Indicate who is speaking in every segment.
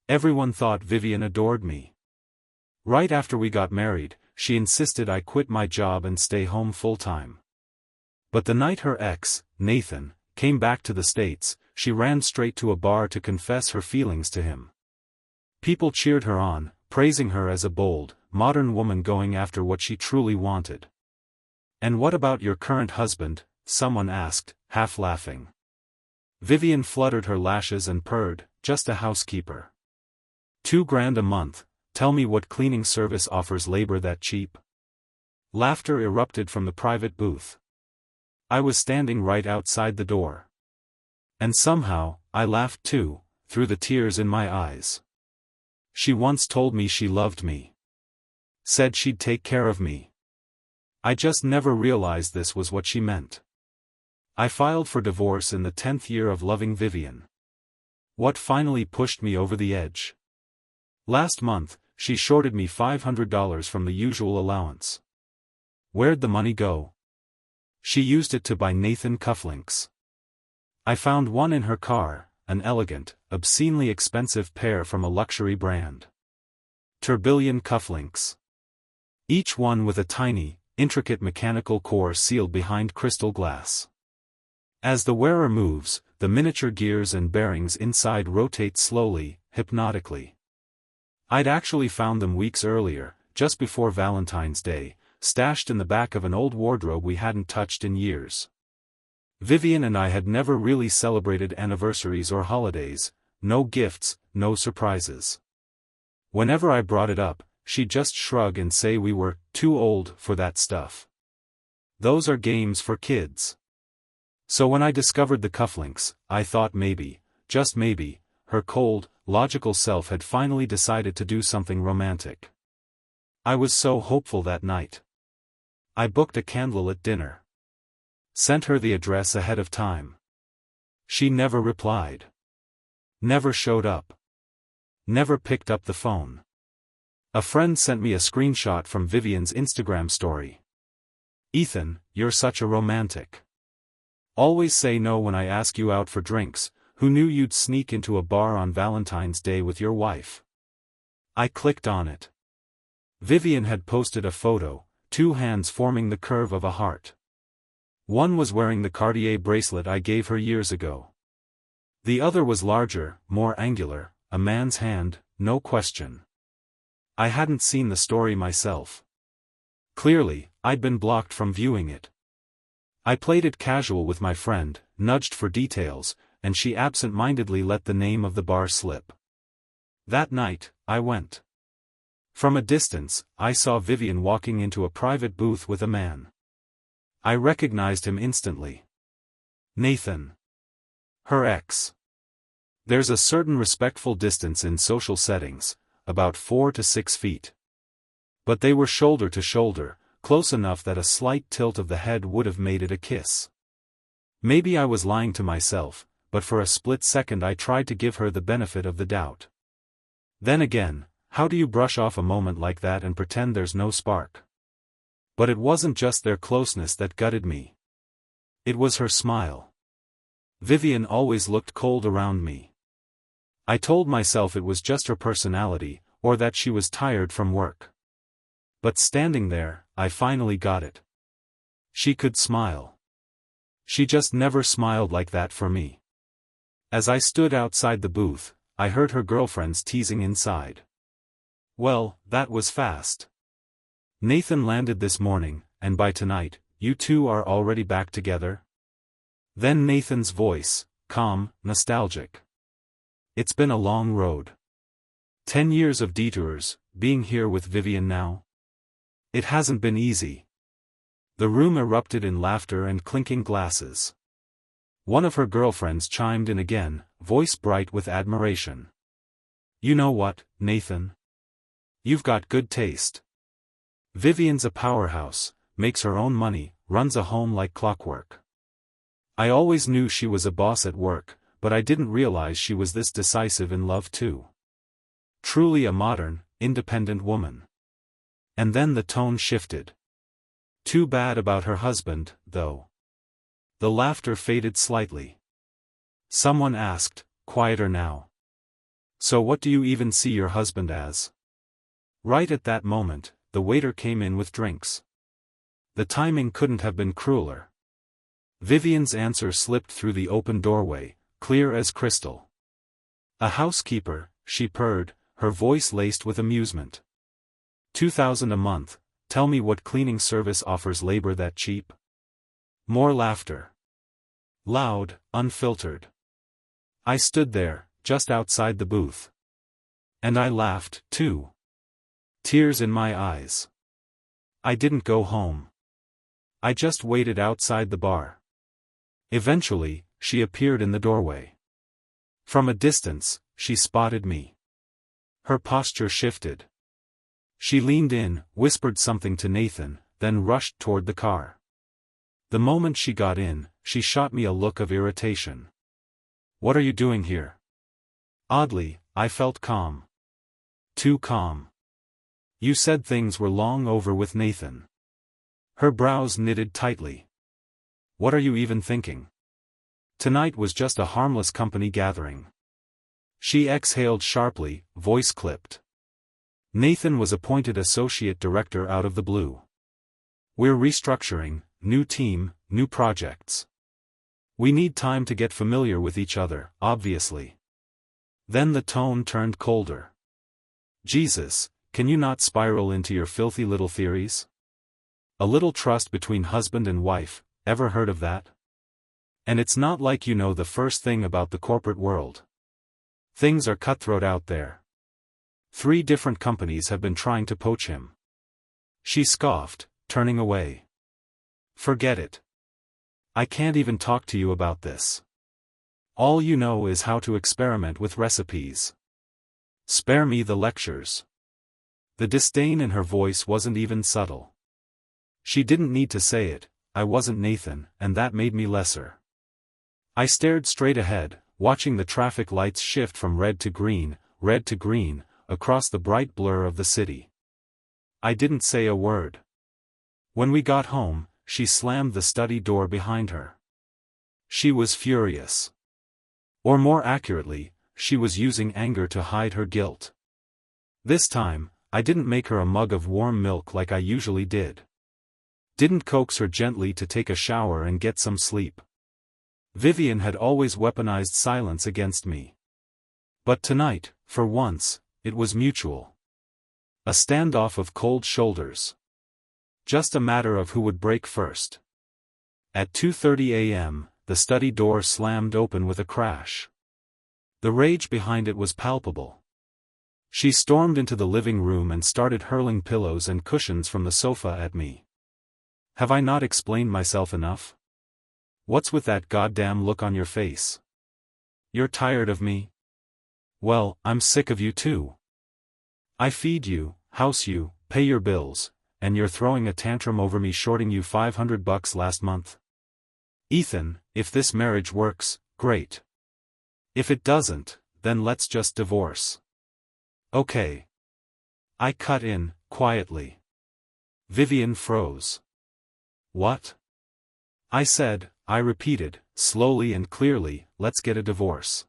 Speaker 1: Everyone thought Vivian adored me. Right after we got married, she insisted I quit my job and stay home full-time. But the night her ex, Nathan, came back to the States, she ran straight to a bar to confess her feelings to him. People cheered her on, praising her as a bold, modern woman going after what she truly wanted. "And what about your current husband?" someone asked, half laughing. Vivian fluttered her lashes and purred, "Just a housekeeper. $2,000 a month, tell me what cleaning service offers labor that cheap?" Laughter erupted from the private booth. I was standing right outside the door. And somehow, I laughed too, through the tears in my eyes. She once told me she loved me. Said she'd take care of me. I just never realized this was what she meant. I filed for divorce in the 10th year of loving Vivian. What finally pushed me over the edge? Last month, she shorted me $500 from the usual allowance. Where'd the money go? She used it to buy Nathan cufflinks. I found one in her car, an elegant, obscenely expensive pair from a luxury brand. Tourbillon cufflinks. Each one with a tiny, intricate mechanical core sealed behind crystal glass. As the wearer moves, the miniature gears and bearings inside rotate slowly, hypnotically. I'd actually found them weeks earlier, just before Valentine's Day, stashed in the back of an old wardrobe we hadn't touched in years. Vivian and I had never really celebrated anniversaries or holidays, no gifts, no surprises. Whenever I brought it up, she'd just shrug and say we were too old for that stuff. Those are games for kids. So when I discovered the cufflinks, I thought maybe, just maybe, her cold, logical self had finally decided to do something romantic. I was so hopeful that night. I booked a candlelit dinner. Sent her the address ahead of time. She never replied. Never showed up. Never picked up the phone. A friend sent me a screenshot from Vivian's Instagram story. "Ethan, you're such a romantic. Always say no when I ask you out for drinks. Who knew you'd sneak into a bar on Valentine's Day with your wife?" I clicked on it. Vivian had posted a photo, 2 hands forming the curve of a heart. One was wearing the Cartier bracelet I gave her years ago. The other was larger, more angular, a man's hand, no question. I hadn't seen the story myself. Clearly, I'd been blocked from viewing it. I played it casual with my friend, nudged for details, and she absent-mindedly let the name of the bar slip. That night, I went. From a distance, I saw Vivian walking into a private booth with a man. I recognized him instantly. Nathan. Her ex. There's a certain respectful distance in social settings, about 4 to 6 feet. But they were shoulder to shoulder, close enough that a slight tilt of the head would have made it a kiss. Maybe I was lying to myself, but for a split second I tried to give her the benefit of the doubt. Then again, how do you brush off a moment like that and pretend there's no spark? But it wasn't just their closeness that gutted me. It was her smile. Vivian always looked cold around me. I told myself it was just her personality, or that she was tired from work. But standing there, I finally got it. She could smile. She just never smiled like that for me. As I stood outside the booth, I heard her girlfriends teasing inside. "Well, that was fast. Nathan landed this morning, and by tonight, you two are already back together?" Then Nathan's voice, calm, nostalgic. "It's been a long road. 10 years of detours, being here with Vivian now. It hasn't been easy." The room erupted in laughter and clinking glasses. One of her girlfriends chimed in again, voice bright with admiration. "You know what, Nathan? You've got good taste. Vivian's a powerhouse, makes her own money, runs a home like clockwork. I always knew she was a boss at work, but I didn't realize she was this decisive in love too. Truly a modern, independent woman." And then the tone shifted. "Too bad about her husband, though." The laughter faded slightly. Someone asked, quieter now. So what do you even see your husband as? Right at that moment, the waiter came in with drinks. The timing couldn't have been crueler. Vivian's answer slipped through the open doorway, clear as crystal. A housekeeper, she purred, her voice laced with amusement. 2,000 a month, tell me what cleaning service offers labor that cheap? More laughter. Loud, unfiltered. I stood there, just outside the booth. And I laughed, too. Tears in my eyes. I didn't go home. I just waited outside the bar. Eventually, she appeared in the doorway. From a distance, she spotted me. Her posture shifted. She leaned in, whispered something to Nathan, then rushed toward the car. The moment she got in, she shot me a look of irritation. What are you doing here? Oddly, I felt calm. Too calm. You said things were long over with Nathan. Her brows knitted tightly. What are you even thinking? Tonight was just a harmless company gathering. She exhaled sharply, voice clipped. Nathan was appointed associate director out of the blue. We're restructuring, new team, new projects. We need time to get familiar with each other, obviously. Then the tone turned colder. Jesus, can you not spiral into your filthy little theories? A little trust between husband and wife, ever heard of that? And it's not like you know the first thing about the corporate world. Things are cutthroat out there. 3 different companies have been trying to poach him. She scoffed, turning away. Forget it. I can't even talk to you about this. All you know is how to experiment with recipes. Spare me the lectures. The disdain in her voice wasn't even subtle. She didn't need to say it, I wasn't Nathan, and that made me lesser. I stared straight ahead, watching the traffic lights shift from red to green, across the bright blur of the city. I didn't say a word. When we got home, she slammed the study door behind her. She was furious. Or more accurately, she was using anger to hide her guilt. This time, I didn't make her a mug of warm milk like I usually did. Didn't coax her gently to take a shower and get some sleep. Vivian had always weaponized silence against me. But tonight, for once, it was mutual. A standoff of cold shoulders. Just a matter of who would break first. At 2:30 a.m., the study door slammed open with a crash. The rage behind it was palpable. She stormed into the living room and started hurling pillows and cushions from the sofa at me. Have I not explained myself enough? What's with that goddamn look on your face? You're tired of me? Well, I'm sick of you too. I feed you, house you, pay your bills, and you're throwing a tantrum over me shorting you $500 last month. Ethan, if this marriage works, great. If it doesn't, then let's just divorce. Okay. I cut in, quietly. Vivian froze. What? I said, I repeated, slowly and clearly, let's get a divorce.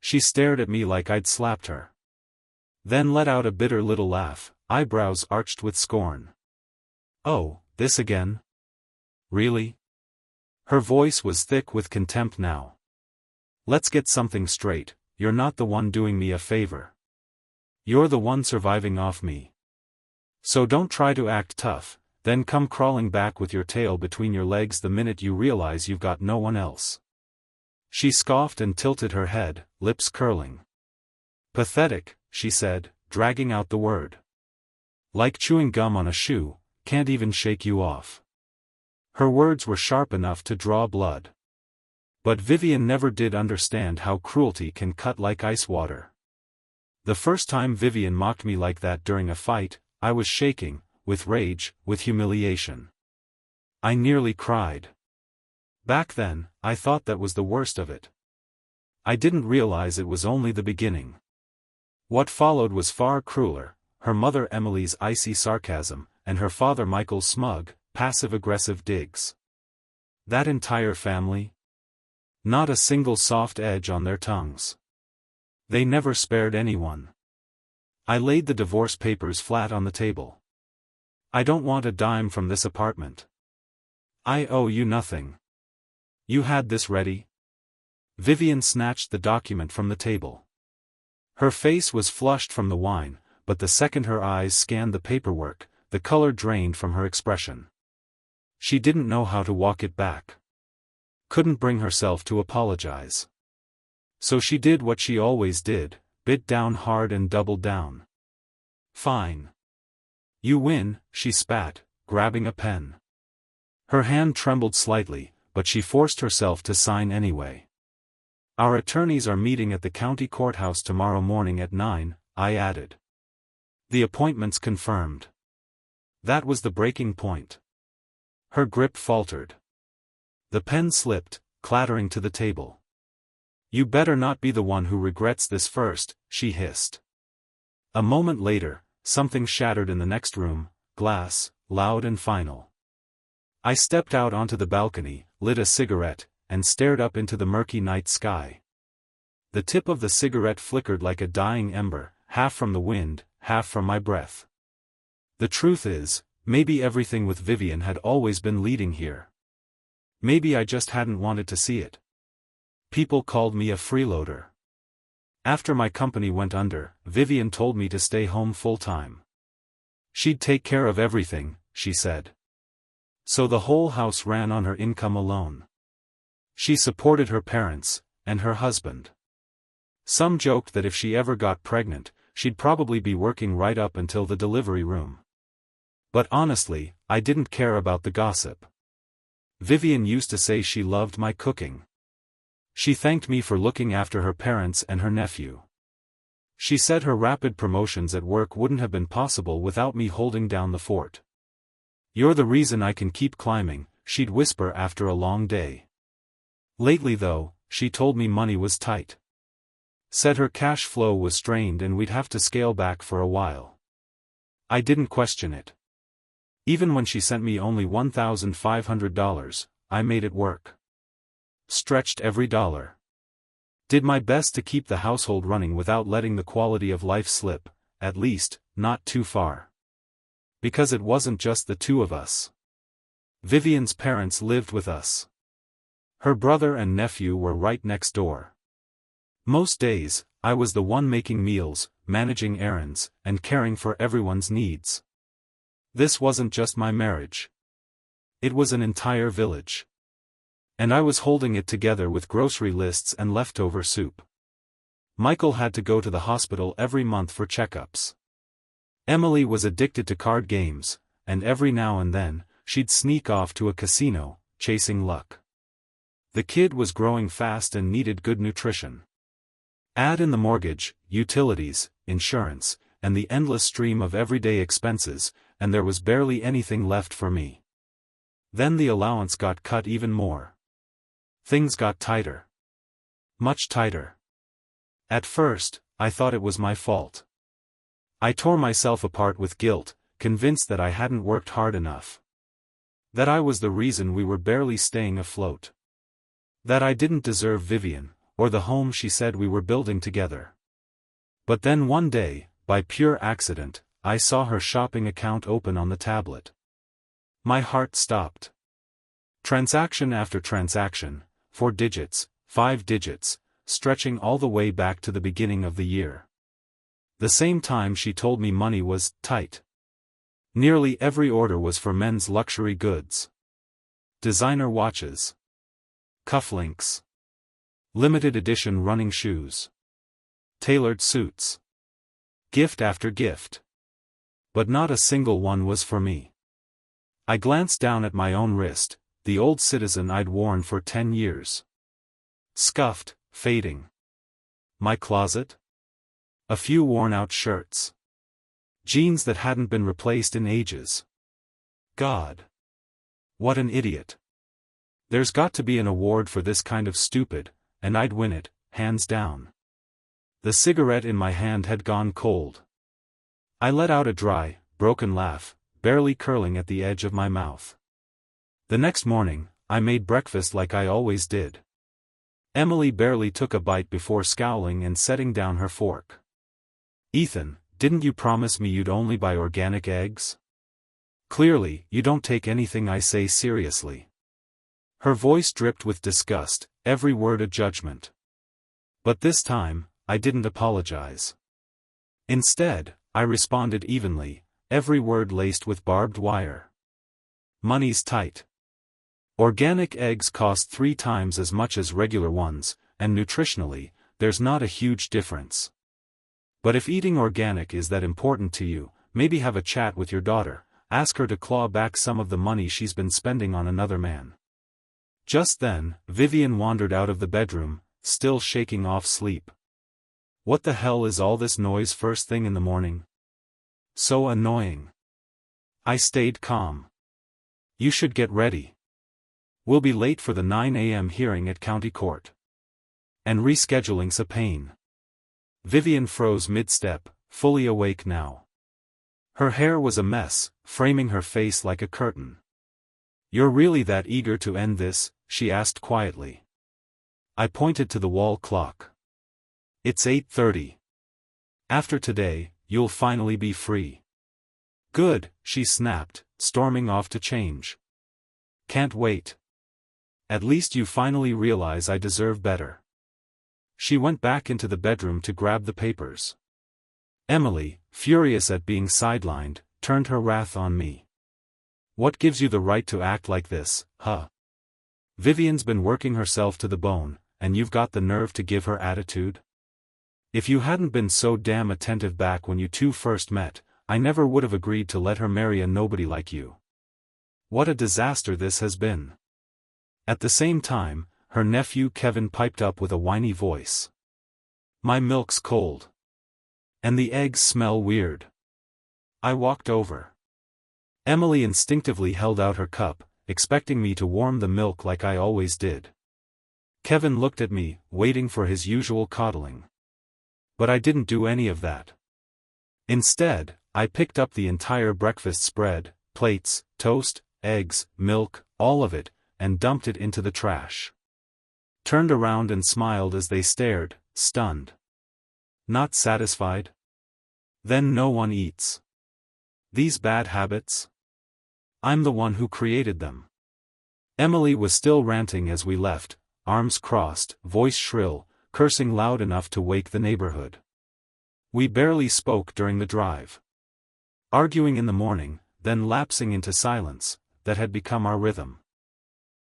Speaker 1: She stared at me like I'd slapped her. Then let out a bitter little laugh, eyebrows arched with scorn. Oh, this again? Really? Her voice was thick with contempt now. Let's get something straight, you're not the one doing me a favor. You're the one surviving off me. So don't try to act tough, then come crawling back with your tail between your legs the minute you realize you've got no one else. She scoffed and tilted her head, lips curling. Pathetic, she said, dragging out the word. Like chewing gum on a shoe, can't even shake you off. Her words were sharp enough to draw blood. But Vivian never did understand how cruelty can cut like ice water. The first time Vivian mocked me like that during a fight, I was shaking, with rage, with humiliation. I nearly cried. Back then, I thought that was the worst of it. I didn't realize it was only the beginning. What followed was far crueler, her mother Emily's icy sarcasm, and her father Michael's smug, passive-aggressive digs. That entire family? Not a single soft edge on their tongues. They never spared anyone. I laid the divorce papers flat on the table. I don't want a dime from this apartment. I owe you nothing. You had this ready? Vivian snatched the document from the table. Her face was flushed from the wine, but the second her eyes scanned the paperwork, the color drained from her expression. She didn't know how to walk it back. Couldn't bring herself to apologize. So she did what she always did, bit down hard and doubled down. Fine. You win, she spat, grabbing a pen. Her hand trembled slightly, but she forced herself to sign anyway. Our attorneys are meeting at the county courthouse tomorrow morning at 9, I added. The appointment's confirmed. That was the breaking point. Her grip faltered. The pen slipped, clattering to the table. You better not be the one who regrets this first, she hissed. A moment later, something shattered in the next room, glass, loud and final. I stepped out onto the balcony, lit a cigarette, and stared up into the murky night sky. The tip of the cigarette flickered like a dying ember, half from the wind, half from my breath. The truth is, maybe everything with Vivian had always been leading here. Maybe I just hadn't wanted to see it. People called me a freeloader. After my company went under, Vivian told me to stay home full-time. She'd take care of everything, she said. So the whole house ran on her income alone. She supported her parents, and her husband. Some joked that if she ever got pregnant, she'd probably be working right up until the delivery room. But honestly, I didn't care about the gossip. Vivian used to say she loved my cooking. She thanked me for looking after her parents and her nephew. She said her rapid promotions at work wouldn't have been possible without me holding down the fort. You're the reason I can keep climbing, she'd whisper after a long day. Lately though, she told me money was tight. Said her cash flow was strained and we'd have to scale back for a while. I didn't question it. Even when she sent me only $1,500, I made it work. Stretched every dollar. Did my best to keep the household running without letting the quality of life slip, at least, not too far. Because it wasn't just the two of us. Vivian's parents lived with us. Her brother and nephew were right next door. Most days, I was the one making meals, managing errands, and caring for everyone's needs. This wasn't just my marriage. It was an entire village. And I was holding it together with grocery lists and leftover soup. Michael had to go to the hospital every month for checkups. Emily was addicted to card games, and every now and then, she'd sneak off to a casino, chasing luck. The kid was growing fast and needed good nutrition. Add in the mortgage, utilities, insurance, and the endless stream of everyday expenses, and there was barely anything left for me. Then the allowance got cut even more. Things got tighter. Much tighter. At first, I thought it was my fault. I tore myself apart with guilt, convinced that I hadn't worked hard enough. That I was the reason we were barely staying afloat. That I didn't deserve Vivian, or the home she said we were building together. But then one day, by pure accident, I saw her shopping account open on the tablet. My heart stopped. Transaction after transaction, 4 digits, 5 digits, stretching all the way back to the beginning of the year. The same time she told me money was tight. Nearly every order was for men's luxury goods. Designer watches. Cufflinks. Limited edition running shoes. Tailored suits. Gift after gift. But not a single one was for me. I glanced down at my own wrist, the old Citizen I'd worn for 10 years. Scuffed, fading. My closet? A few worn-out shirts. Jeans that hadn't been replaced in ages. God. What an idiot. There's got to be an award for this kind of stupid, and I'd win it, hands down. The cigarette in my hand had gone cold. I let out a dry, broken laugh, barely curling at the edge of my mouth. The next morning, I made breakfast like I always did. Emily barely took a bite before scowling and setting down her fork. "Ethan, didn't you promise me you'd only buy organic eggs? Clearly, you don't take anything I say seriously." Her voice dripped with disgust, every word a judgment. But this time, I didn't apologize. Instead, I responded evenly, every word laced with barbed wire. "Money's tight. Organic eggs cost 3 times as much as regular ones, and nutritionally, there's not a huge difference. But if eating organic is that important to you, maybe have a chat with your daughter, ask her to claw back some of the money she's been spending on another man." Just then, Vivian wandered out of the bedroom, still shaking off sleep. "What the hell is all this noise first thing in the morning? So annoying." I stayed calm. "You should get ready. We'll be late for the 9 a.m. hearing at County Court. And rescheduling's a pain." Vivian froze mid-step, fully awake now. Her hair was a mess, framing her face like a curtain. "You're really that eager to end this?" she asked quietly. I pointed to the wall clock. "It's 8:30. After today, you'll finally be free." "Good," she snapped, storming off to change. "Can't wait. At least you finally realize I deserve better." She went back into the bedroom to grab the papers. Emily, furious at being sidelined, turned her wrath on me. "What gives you the right to act like this, huh? Vivian's been working herself to the bone, and you've got the nerve to give her attitude? If you hadn't been so damn attentive back when you two first met, I never would have agreed to let her marry a nobody like you. What a disaster this has been." At the same time, her nephew Kevin piped up with a whiny voice. "My milk's cold. And the eggs smell weird." I walked over. Emily instinctively held out her cup, expecting me to warm the milk like I always did. Kevin looked at me, waiting for his usual coddling. But I didn't do any of that. Instead, I picked up the entire breakfast spread, plates, toast, eggs, milk, all of it, and dumped it into the trash. Turned around and smiled as they stared, stunned. Not satisfied? Then no one eats. These bad habits? I'm the one who created them. Emily was still ranting as we left, arms crossed, voice shrill, cursing loud enough to wake the neighborhood. We barely spoke during the drive. Arguing in the morning, then lapsing into silence, that had become our rhythm.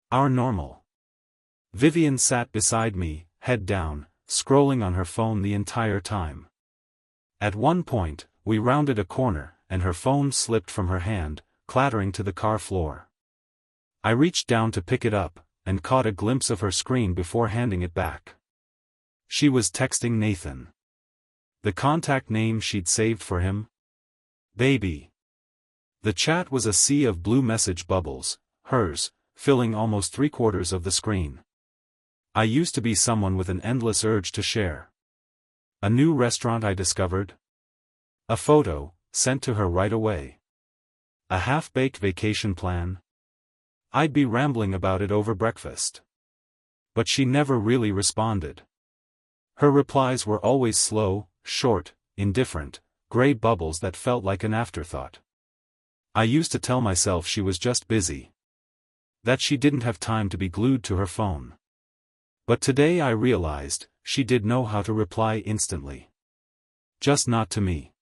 Speaker 1: Our normal. Vivian sat beside me, head down, scrolling on her phone the entire time. At one point, we rounded a corner, and her phone slipped from her hand, clattering to the car floor. I reached down to pick it up, and caught a glimpse of her screen before handing it back. She was texting Nathan. The contact name she'd saved for him? Baby. The chat was a sea of blue message bubbles, hers, filling almost 3/4 of the screen. I used to be someone with an endless urge to share. A new restaurant I discovered? A photo, sent to her right away. A half-baked vacation plan? I'd be rambling about it over breakfast. But she never really responded. Her replies were always slow, short, indifferent, gray bubbles that felt like an afterthought. I used to tell myself she was just busy. That she didn't have time to be glued to her phone. But today I realized, she did know how to reply instantly. Just not to me.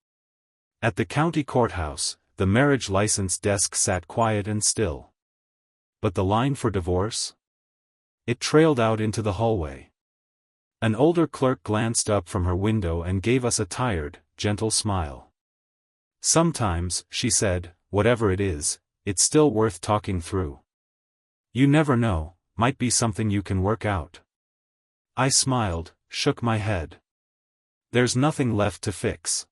Speaker 1: At the county courthouse, the marriage license desk sat quiet and still. But the line for divorce? It trailed out into the hallway. An older clerk glanced up from her window and gave us a tired, gentle smile. "Sometimes," she said, "whatever it is, it's still worth talking through. You never know, might be something you can work out." I smiled, shook my head. There's nothing left to fix.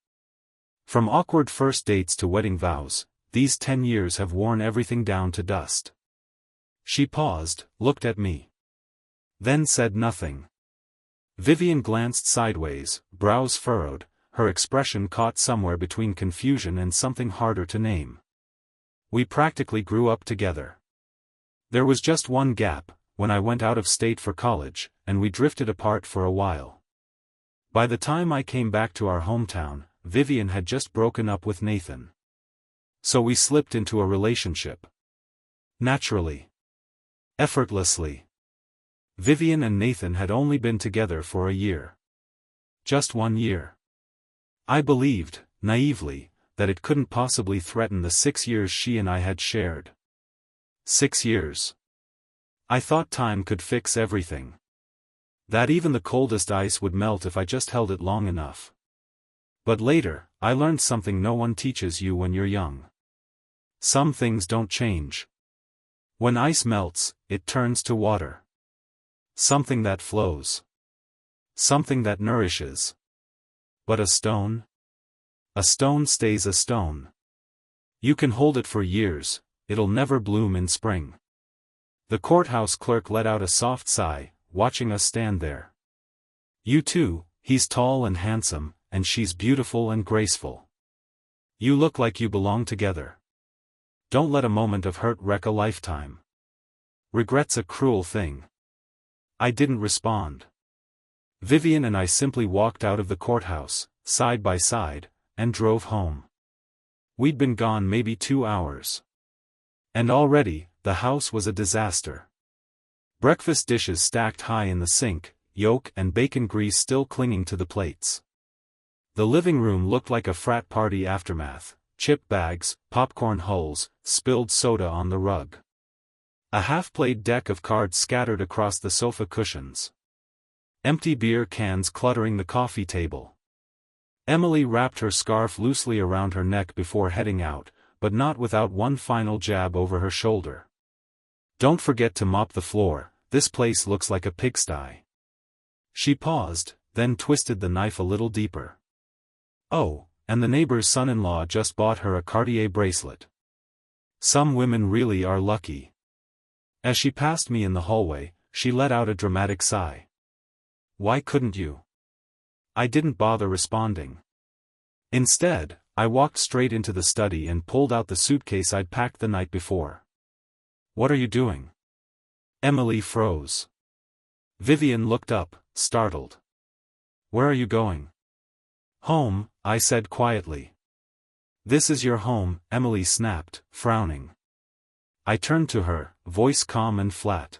Speaker 1: From awkward first dates to wedding vows, these 10 years have worn everything down to dust. She paused, looked at me. Then said nothing. Vivian glanced sideways, brows furrowed, her expression caught somewhere between confusion and something harder to name. We practically grew up together. There was just one gap, when I went out of state for college, and we drifted apart for a while. By the time I came back to our hometown, Vivian had just broken up with Nathan. So we slipped into a relationship. Naturally. Effortlessly. Vivian and Nathan had only been together for a year. Just 1 year. I believed, naively, that it couldn't possibly threaten the 6 years she and I had shared. 6 years. I thought time could fix everything. That even the coldest ice would melt if I just held it long enough. But later, I learned something no one teaches you when you're young. Some things don't change. When ice melts, it turns to water. Something that flows. Something that nourishes. But a stone? A stone stays a stone. You can hold it for years, it'll never bloom in spring. The courthouse clerk let out a soft sigh, watching us stand there. You too, he's tall and handsome, and she's beautiful and graceful. You look like you belong together. Don't let a moment of hurt wreck a lifetime. Regret's a cruel thing. I didn't respond. Vivian and I simply walked out of the courthouse, side by side, and drove home. We'd been gone maybe 2 hours. And already, the house was a disaster. Breakfast dishes stacked high in the sink, yolk and bacon grease still clinging to the plates. The living room looked like a frat party aftermath, chip bags, popcorn hulls, spilled soda on the rug. A half-played deck of cards scattered across the sofa cushions. Empty beer cans cluttering the coffee table. Emily wrapped her scarf loosely around her neck before heading out, but not without one final jab over her shoulder. Don't forget to mop the floor, this place looks like a pigsty. She paused, then twisted the knife a little deeper. Oh, and the neighbor's son-in-law just bought her a Cartier bracelet. Some women really are lucky. As she passed me in the hallway, she let out a dramatic sigh. Why couldn't you? I didn't bother responding. Instead, I walked straight into the study and pulled out the suitcase I'd packed the night before. What are you doing? Emily froze. Vivian looked up, startled. Where are you going? Home, I said quietly. This is your home, Emily snapped, frowning. I turned to her, voice calm and flat.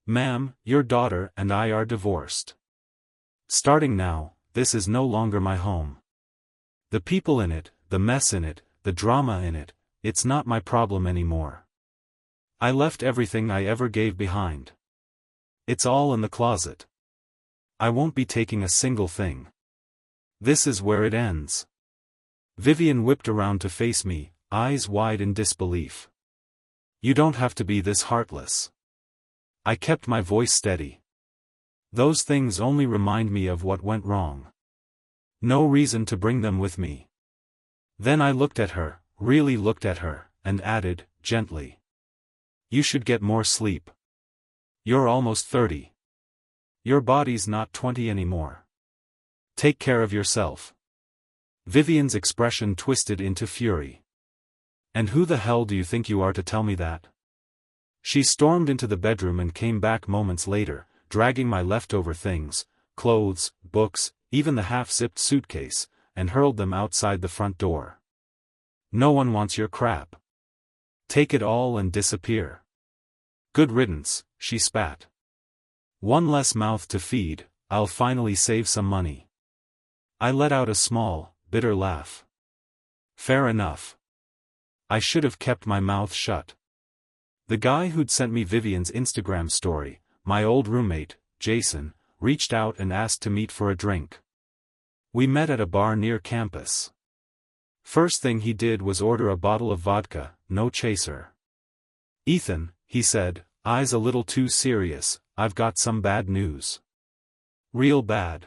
Speaker 1: Ma'am, your daughter and I are divorced. Starting now, this is no longer my home. The people in it, the mess in it, the drama in it, it's not my problem anymore. I left everything I ever gave behind. It's all in the closet. I won't be taking a single thing. This is where it ends. Vivian whipped around to face me, eyes wide in disbelief. You don't have to be this heartless. I kept my voice steady. Those things only remind me of what went wrong. No reason to bring them with me. Then I looked at her, really looked at her, and added, gently. You should get more sleep. You're almost 30. Your body's not 20 anymore. Take care of yourself. Vivian's expression twisted into fury. And who the hell do you think you are to tell me that? She stormed into the bedroom and came back moments later, dragging my leftover things, clothes, books, even the half-zipped suitcase, and hurled them outside the front door. No one wants your crap. Take it all and disappear. Good riddance, she spat. One less mouth to feed, I'll finally save some money. I let out a small, bitter laugh. Fair enough. I should have kept my mouth shut. The guy who'd sent me Vivian's Instagram story, my old roommate, Jason, reached out and asked to meet for a drink. We met at a bar near campus. First thing he did was order a bottle of vodka, no chaser. Ethan, he said, eyes a little too serious, I've got some bad news. Real bad.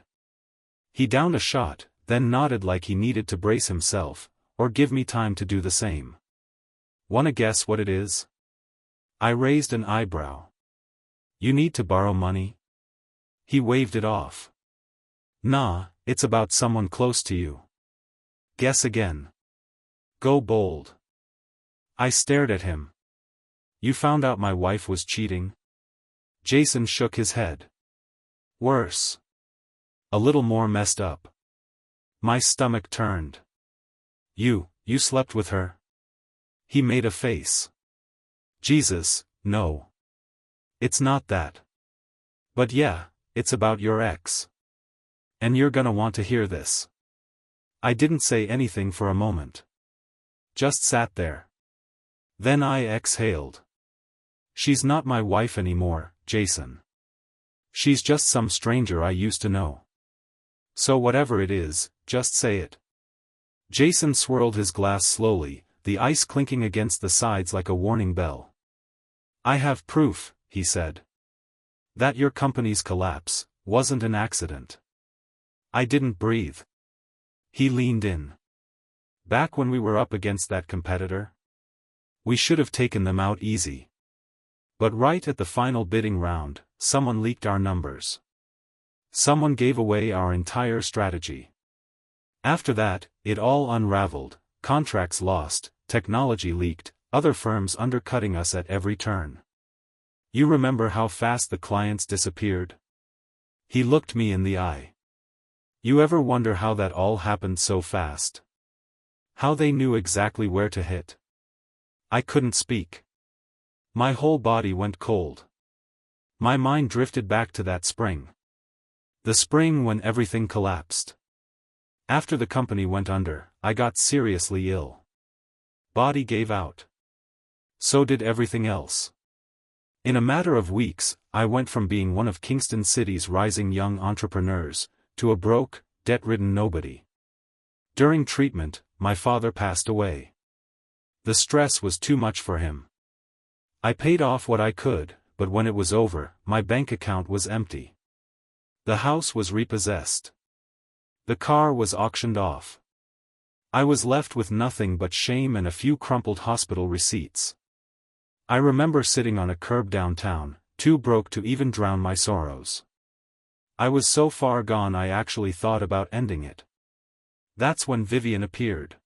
Speaker 1: He downed a shot, then nodded like he needed to brace himself, or give me time to do the same. Wanna guess what it is? I raised an eyebrow. You need to borrow money? He waved it off. Nah, it's about someone close to you. Guess again. Go bold. I stared at him. You found out my wife was cheating? Jason shook his head. Worse. A little more messed up. My stomach turned. You slept with her? He made a face. Jesus, no. It's not that. But yeah, it's about your ex. And you're gonna want to hear this. I didn't say anything for a moment. Just sat there. Then I exhaled. She's not my wife anymore, Jason. She's just some stranger I used to know. So whatever it is, just say it. Jason swirled his glass slowly, the ice clinking against the sides like a warning bell. I have proof, he said. That your company's collapse wasn't an accident. I didn't breathe. He leaned in. Back when we were up against that competitor? We should have taken them out easy. But right at the final bidding round, someone leaked our numbers. Someone gave away our entire strategy. After that, it all unraveled, contracts lost, technology leaked, other firms undercutting us at every turn. You remember how fast the clients disappeared? He looked me in the eye. You ever wonder how that all happened so fast? How they knew exactly where to hit? I couldn't speak. My whole body went cold. My mind drifted back to that spring. The spring when everything collapsed. After the company went under, I got seriously ill. Body gave out. So did everything else. In a matter of weeks, I went from being one of Kingston City's rising young entrepreneurs, to a broke, debt-ridden nobody. During treatment, my father passed away. The stress was too much for him. I paid off what I could, but when it was over, my bank account was empty. The house was repossessed. The car was auctioned off. I was left with nothing but shame and a few crumpled hospital receipts. I remember sitting on a curb downtown, too broke to even drown my sorrows. I was so far gone I actually thought about ending it. That's when Vivian appeared.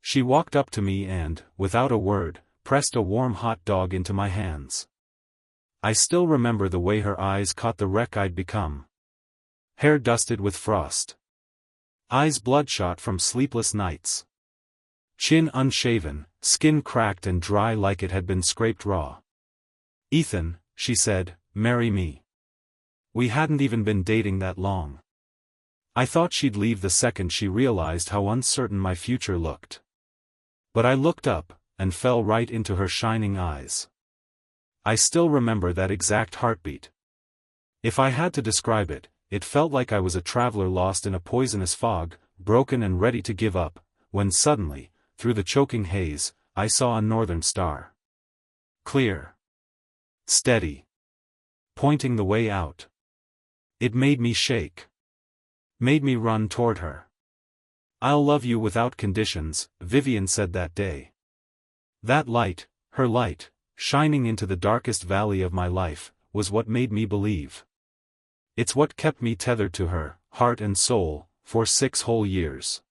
Speaker 1: She walked up to me and, without a word, pressed a warm hot dog into my hands. I still remember the way her eyes caught the wreck I'd become. Hair dusted with frost. Eyes bloodshot from sleepless nights. Chin unshaven, skin cracked and dry like it had been scraped raw. Ethan, she said, marry me. We hadn't even been dating that long. I thought she'd leave the second she realized how uncertain my future looked. But I looked up, and fell right into her shining eyes. I still remember that exact heartbeat. If I had to describe it, it felt like I was a traveler lost in a poisonous fog, broken and ready to give up, when suddenly, through the choking haze, I saw a northern star. Clear. Steady. Pointing the way out. It made me shake. Made me run toward her. I'll love you without conditions, Vivian said that day. That light, her light, shining into the darkest valley of my life, was what made me believe. It's what kept me tethered to her, heart and soul, for 6 whole years.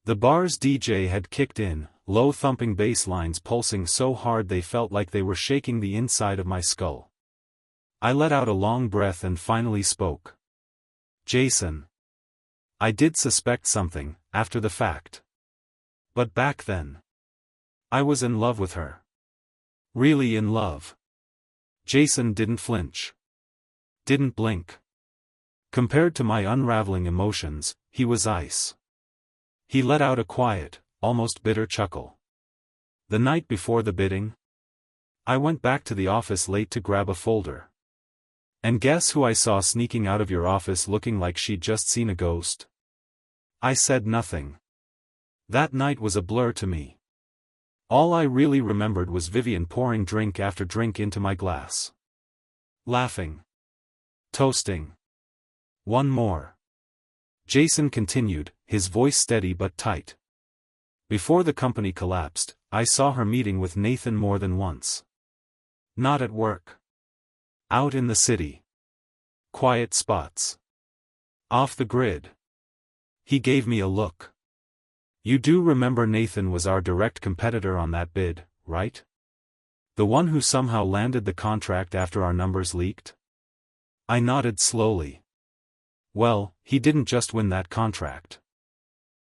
Speaker 1: The bar's DJ had kicked in, low thumping bass lines pulsing so hard they felt like they were shaking the inside of my skull. I let out a long breath and finally spoke. Jason. I did suspect something, after the fact. But back then, I was in love with her. Really in love. Jason didn't flinch. Didn't blink. Compared to my unraveling emotions, he was ice. He let out a quiet, almost bitter chuckle. The night before the bidding, I went back to the office late to grab a folder. And guess who I saw sneaking out of your office looking like she'd just seen a ghost? I said nothing. That night was a blur to me. All I really remembered was Vivian pouring drink after drink into my glass. Laughing. Toasting. One more. Jason continued, his voice steady but tight. Before the company collapsed, I saw her meeting with Nathan more than once. Not at work. Out in the city. Quiet spots. Off the grid. He gave me a look. You do remember Nathan was our direct competitor on that bid, right? The one who somehow landed the contract after our numbers leaked? I nodded slowly. Well, he didn't just win that contract.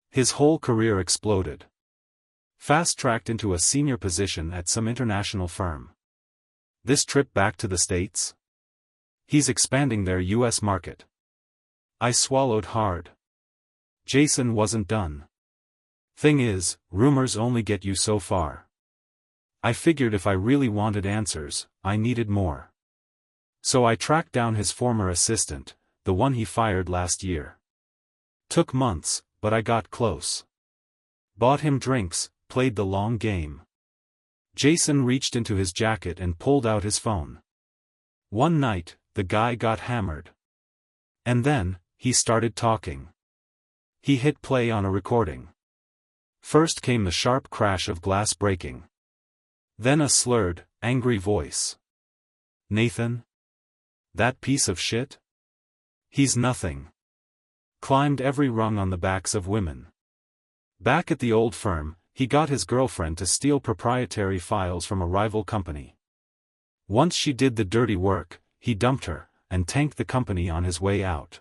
Speaker 1: His whole career exploded. Fast-tracked into a senior position at some international firm. This trip back to the States? He's expanding their US market. I swallowed hard. Jason wasn't done. Thing is, rumors only get you so far. I figured if I really wanted answers, I needed more. So I tracked down his former assistant, the one he fired last year. Took months, but I got close. Bought him drinks, played the long game. Jason reached into his jacket and pulled out his phone. One night, the guy got hammered. And then, he started talking. He hit play on a recording. First came the sharp crash of glass breaking. Then a slurred, angry voice. Nathan? That piece of shit? He's nothing. Climbed every rung on the backs of women. Back at the old firm, he got his girlfriend to steal proprietary files from a rival company. Once she did the dirty work, he dumped her, and tanked the company on his way out.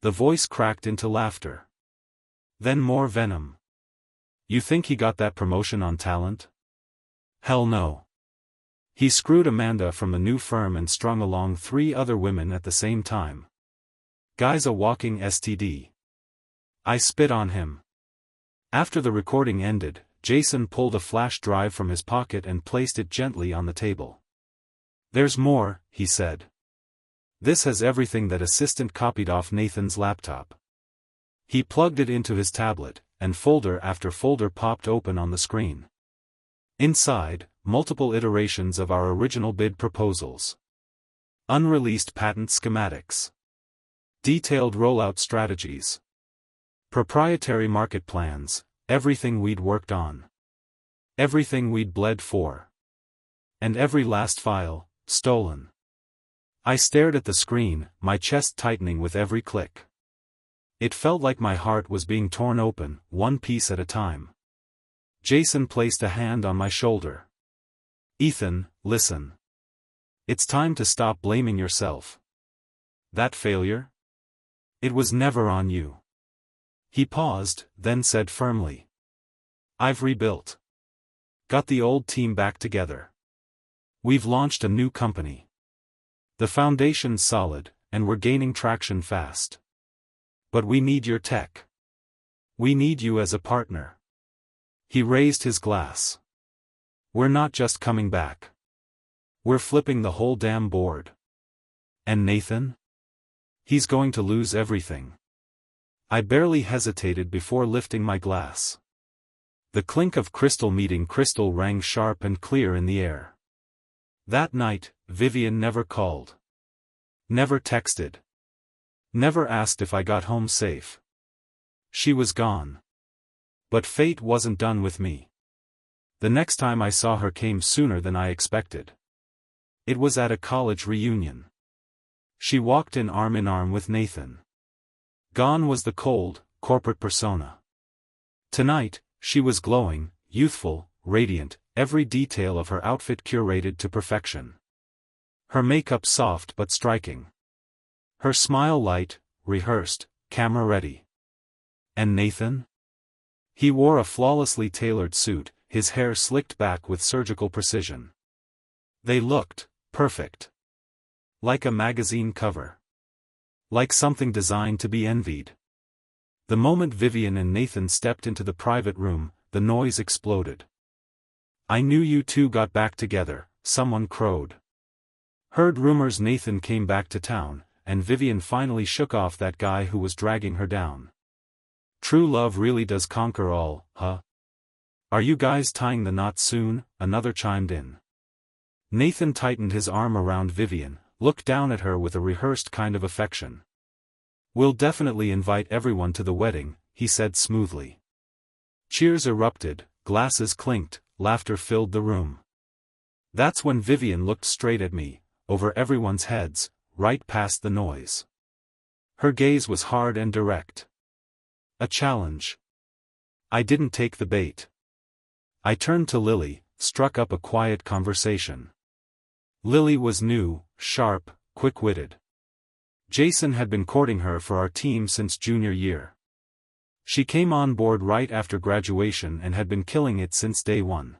Speaker 1: The voice cracked into laughter. Then more venom. You think he got that promotion on talent? Hell no. He screwed Amanda from the new firm and strung along 3 other women at the same time. Guy's a walking STD. I spit on him. After the recording ended, Jason pulled a flash drive from his pocket and placed it gently on the table. There's more, he said. This has everything that assistant copied off Nathan's laptop. He plugged it into his tablet, and folder after folder popped open on the screen. Inside, multiple iterations of our original bid proposals. Unreleased patent schematics. Detailed rollout strategies. Proprietary market plans, everything we'd worked on. Everything we'd bled for. And every last file, stolen. I stared at the screen, my chest tightening with every click. It felt like my heart was being torn open, one piece at a time. Jason placed a hand on my shoulder. Ethan, listen. It's time to stop blaming yourself. That failure? It was never on you. He paused, then said firmly. I've rebuilt. Got the old team back together. We've launched a new company. The foundation's solid, and we're gaining traction fast. But we need your tech. We need you as a partner. He raised his glass. We're not just coming back. We're flipping the whole damn board. And Nathan? He's going to lose everything. I barely hesitated before lifting my glass. The clink of crystal meeting crystal rang sharp and clear in the air. That night, Vivian never called. Never texted. Never asked if I got home safe. She was gone. But fate wasn't done with me. The next time I saw her came sooner than I expected. It was at a college reunion. She walked in arm with Nathan. Gone was the cold, corporate persona. Tonight, she was glowing, youthful, radiant, every detail of her outfit curated to perfection. Her makeup soft but striking. Her smile light, rehearsed, camera-ready. And Nathan? He wore a flawlessly tailored suit, his hair slicked back with surgical precision. They looked perfect. Like a magazine cover. Like something designed to be envied. The moment Vivian and Nathan stepped into the private room, the noise exploded. I knew you two got back together, someone crowed. Heard rumors Nathan came back to town, and Vivian finally shook off that guy who was dragging her down. True love really does conquer all, huh? Are you guys tying the knot soon? Another chimed in. Nathan tightened his arm around Vivian, looked down at her with a rehearsed kind of affection. We'll definitely invite everyone to the wedding, he said smoothly. Cheers erupted, glasses clinked, laughter filled the room. That's when Vivian looked straight at me, over everyone's heads, right past the noise. Her gaze was hard and direct. A challenge. I didn't take the bait. I turned to Lily, struck up a quiet conversation. Lily was new, sharp, quick-witted. Jason had been courting her for our team since junior year. She came on board right after graduation and had been killing it since day one.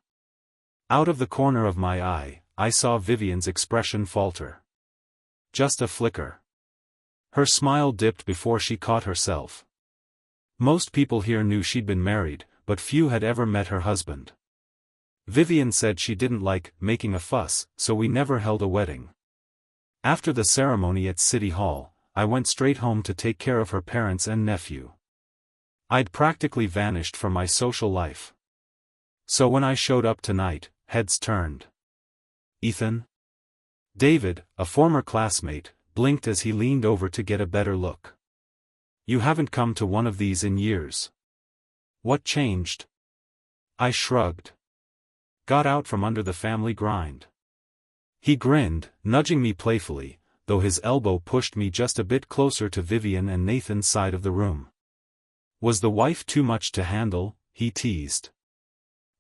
Speaker 1: Out of the corner of my eye, I saw Vivian's expression falter. Just a flicker. Her smile dipped before she caught herself. Most people here knew she'd been married, but few had ever met her husband. Vivian said she didn't like making a fuss, so we never held a wedding. After the ceremony at City Hall, I went straight home to take care of her parents and nephew. I'd practically vanished from my social life. So when I showed up tonight, heads turned. Ethan? David, a former classmate, blinked as he leaned over to get a better look. You haven't come to one of these in years. What changed? I shrugged. Got out from under the family grind. He grinned, nudging me playfully, though his elbow pushed me just a bit closer to Vivian and Nathan's side of the room. Was the wife too much to handle? He teased.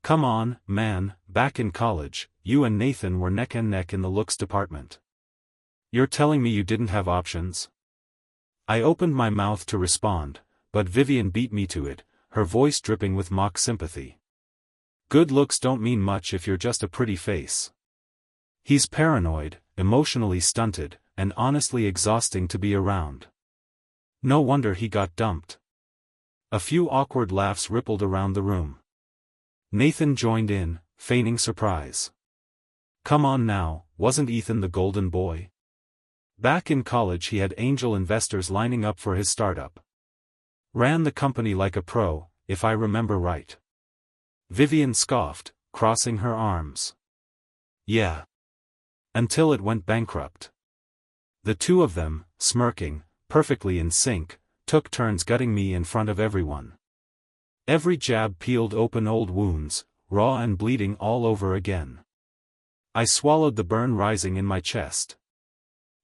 Speaker 1: Come on, man, back in college, you and Nathan were neck and neck in the looks department. You're telling me you didn't have options? I opened my mouth to respond, but Vivian beat me to it, her voice dripping with mock sympathy. Good looks don't mean much if you're just a pretty face. He's paranoid, emotionally stunted, and honestly exhausting to be around. No wonder he got dumped. A few awkward laughs rippled around the room. Nathan joined in, feigning surprise. Come on now, wasn't Ethan the golden boy? Back in college he had angel investors lining up for his startup. Ran the company like a pro, if I remember right. Vivian scoffed, crossing her arms. Yeah. Until it went bankrupt. The two of them, smirking, perfectly in sync, took turns gutting me in front of everyone. Every jab peeled open old wounds, raw and bleeding all over again. I swallowed the burn rising in my chest.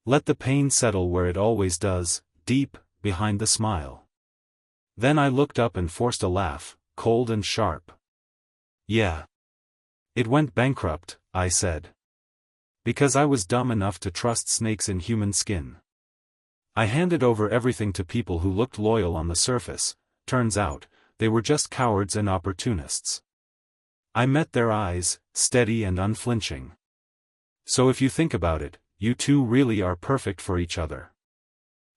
Speaker 1: Let the pain settle where it always does, deep, behind the smile. Then I looked up and forced a laugh, cold and sharp. Yeah. It went bankrupt, I said. Because I was dumb enough to trust snakes in human skin. I handed over everything to people who looked loyal on the surface. Turns out, they were just cowards and opportunists. I met their eyes, steady and unflinching. So if you think about it, you two really are perfect for each other.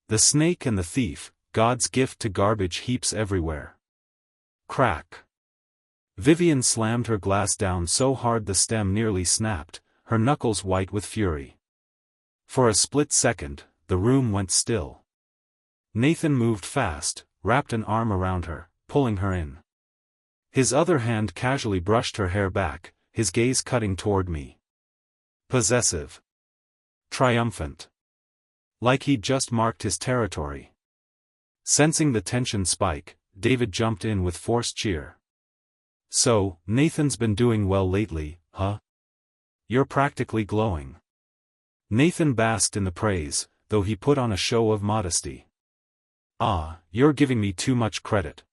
Speaker 1: The snake and the thief, God's gift to garbage heaps everywhere. Crack. Vivian slammed her glass down so hard the stem nearly snapped, her knuckles white with fury. For a split second, the room went still. Nathan moved fast, wrapped an arm around her, pulling her in. His other hand casually brushed her hair back, his gaze cutting toward me. Possessive. Triumphant. Like he'd just marked his territory. Sensing the tension spike, David jumped in with forced cheer. So, Nathan's been doing well lately, huh? You're practically glowing. Nathan basked in the praise, though he put on a show of modesty. Ah, you're giving me too much credit.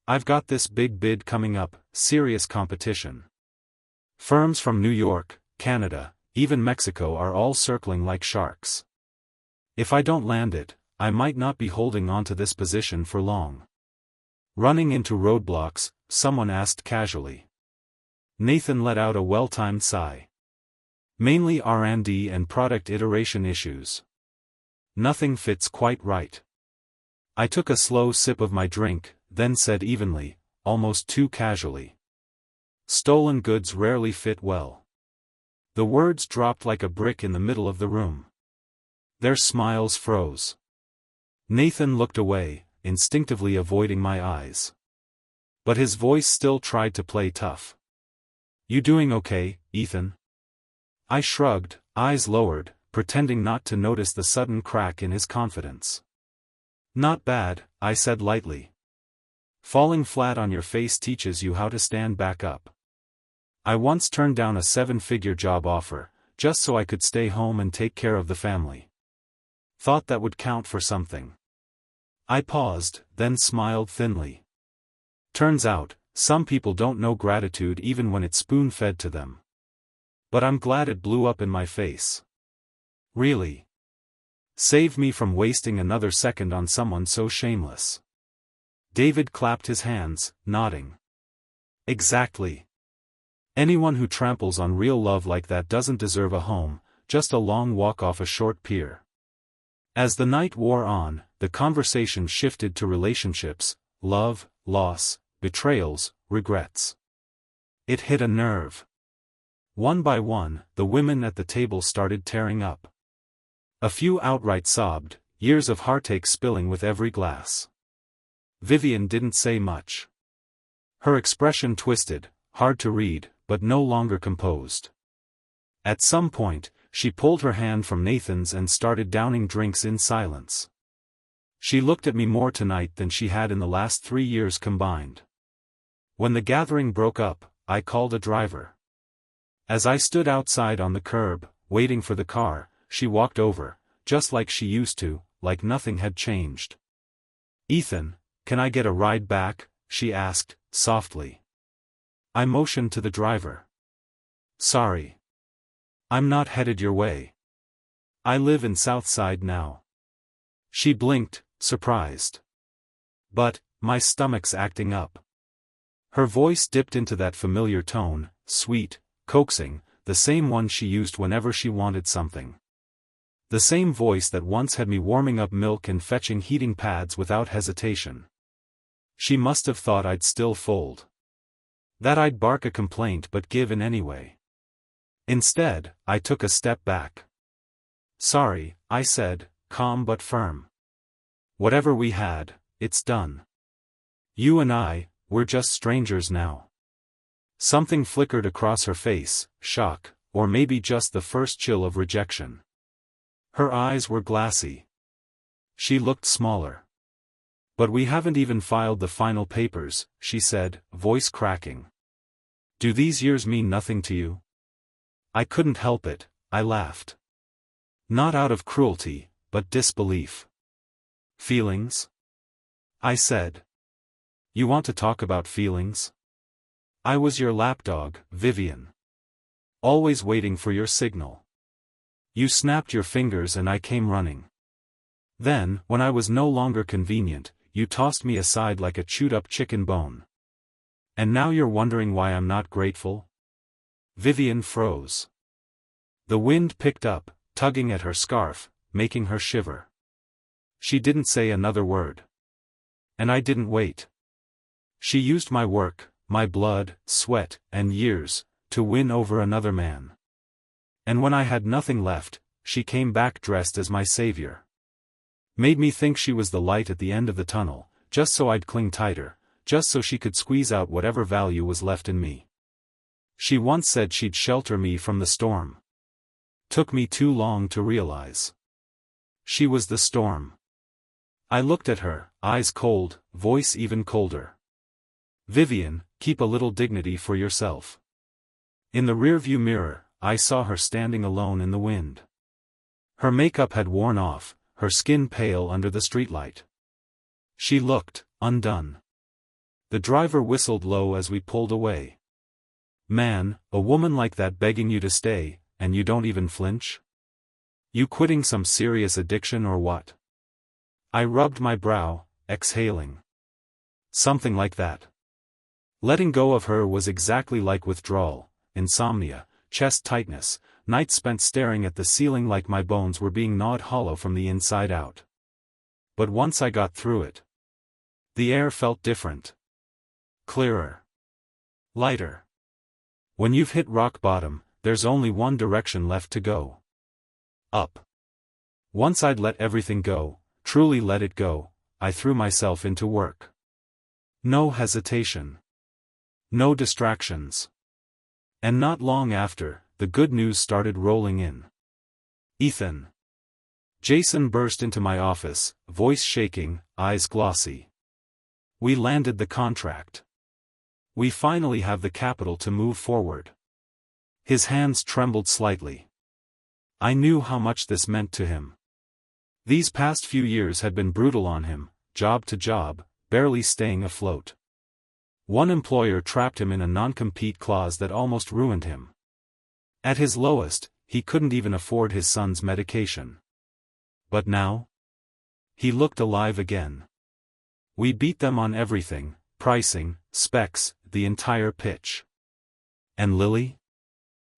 Speaker 1: I've got this big bid coming up, serious competition. Firms from New York, Canada, even Mexico are all circling like sharks. If I don't land it, I might not be holding on to this position for long. Running into roadblocks, someone asked casually. Nathan let out a well-timed sigh. Mainly R&D and product iteration issues. Nothing fits quite right. I took a slow sip of my drink, then said evenly, almost too casually. Stolen goods rarely fit well. The words dropped like a brick in the middle of the room. Their smiles froze. Nathan looked away, instinctively avoiding my eyes. But his voice still tried to play tough. You doing okay, Ethan? I shrugged, eyes lowered, pretending not to notice the sudden crack in his confidence. Not bad, I said lightly. Falling flat on your face teaches you how to stand back up. I once turned down a 7-figure job offer, just so I could stay home and take care of the family. Thought that would count for something. I paused, then smiled thinly. Turns out, some people don't know gratitude even when it's spoon-fed to them. But I'm glad it blew up in my face. Really. Saved me from wasting another second on someone so shameless. David clapped his hands, nodding. Exactly. Anyone who tramples on real love like that doesn't deserve a home, just a long walk off a short pier. As the night wore on, the conversation shifted to relationships, love, loss, betrayals, regrets. It hit a nerve. One by one, the women at the table started tearing up. A few outright sobbed, years of heartache spilling with every glass. Vivian didn't say much. Her expression twisted, hard to read, but no longer composed. At some point, she pulled her hand from Nathan's and started downing drinks in silence. She looked at me more tonight than she had in the last 3 years combined. When the gathering broke up, I called a driver. As I stood outside on the curb, waiting for the car, she walked over, just like she used to, like nothing had changed. "Ethan, can I get a ride back?" she asked, softly. I motioned to the driver. "Sorry. I'm not headed your way. I live in Southside now." She blinked, surprised. "But, my stomach's acting up." Her voice dipped into that familiar tone, sweet, coaxing, the same one she used whenever she wanted something. The same voice that once had me warming up milk and fetching heating pads without hesitation. She must have thought I'd still fold. That I'd bark a complaint but give in anyway. Instead, I took a step back. "Sorry," I said, calm but firm. "Whatever we had, it's done. You and I, we're just strangers now." Something flickered across her face, shock, or maybe just the first chill of rejection. Her eyes were glassy. She looked smaller. "But we haven't even filed the final papers," she said, voice cracking. "Do these years mean nothing to you?" I couldn't help it, I laughed. Not out of cruelty, but disbelief. "Feelings?" I said. "You want to talk about feelings? I was your lapdog, Vivian. Always waiting for your signal. You snapped your fingers and I came running. Then, when I was no longer convenient, you tossed me aside like a chewed-up chicken bone. And now you're wondering why I'm not grateful?" Vivian froze. The wind picked up, tugging at her scarf, making her shiver. She didn't say another word. And I didn't wait. She used my work, my blood, sweat, and years, to win over another man. And when I had nothing left, she came back dressed as my savior. Made me think she was the light at the end of the tunnel, just so I'd cling tighter, just so she could squeeze out whatever value was left in me. She once said she'd shelter me from the storm. Took me too long to realize. She was the storm. I looked at her, eyes cold, voice even colder. "Vivian, keep a little dignity for yourself." In the rearview mirror, I saw her standing alone in the wind. Her makeup had worn off, her skin pale under the streetlight. She looked undone. The driver whistled low as we pulled away. "Man, a woman like that begging you to stay, and you don't even flinch? You quitting some serious addiction or what?" I rubbed my brow, exhaling. Something like that. Letting go of her was exactly like withdrawal, insomnia, chest tightness, nights spent staring at the ceiling like my bones were being gnawed hollow from the inside out. But once I got through it, the air felt different. Clearer. Lighter. When you've hit rock bottom, there's only one direction left to go. Up. Once I'd let everything go, truly let it go, I threw myself into work. No hesitation. No distractions. And not long after, the good news started rolling in. "Ethan." Jason burst into my office, voice shaking, eyes glossy. "We landed the contract. We finally have the capital to move forward." His hands trembled slightly. I knew how much this meant to him. These past few years had been brutal on him, job to job, barely staying afloat. One employer trapped him in a non-compete clause that almost ruined him. At his lowest, he couldn't even afford his son's medication. But now? He looked alive again. We beat them on everything, pricing, specs, the entire pitch. And Lily?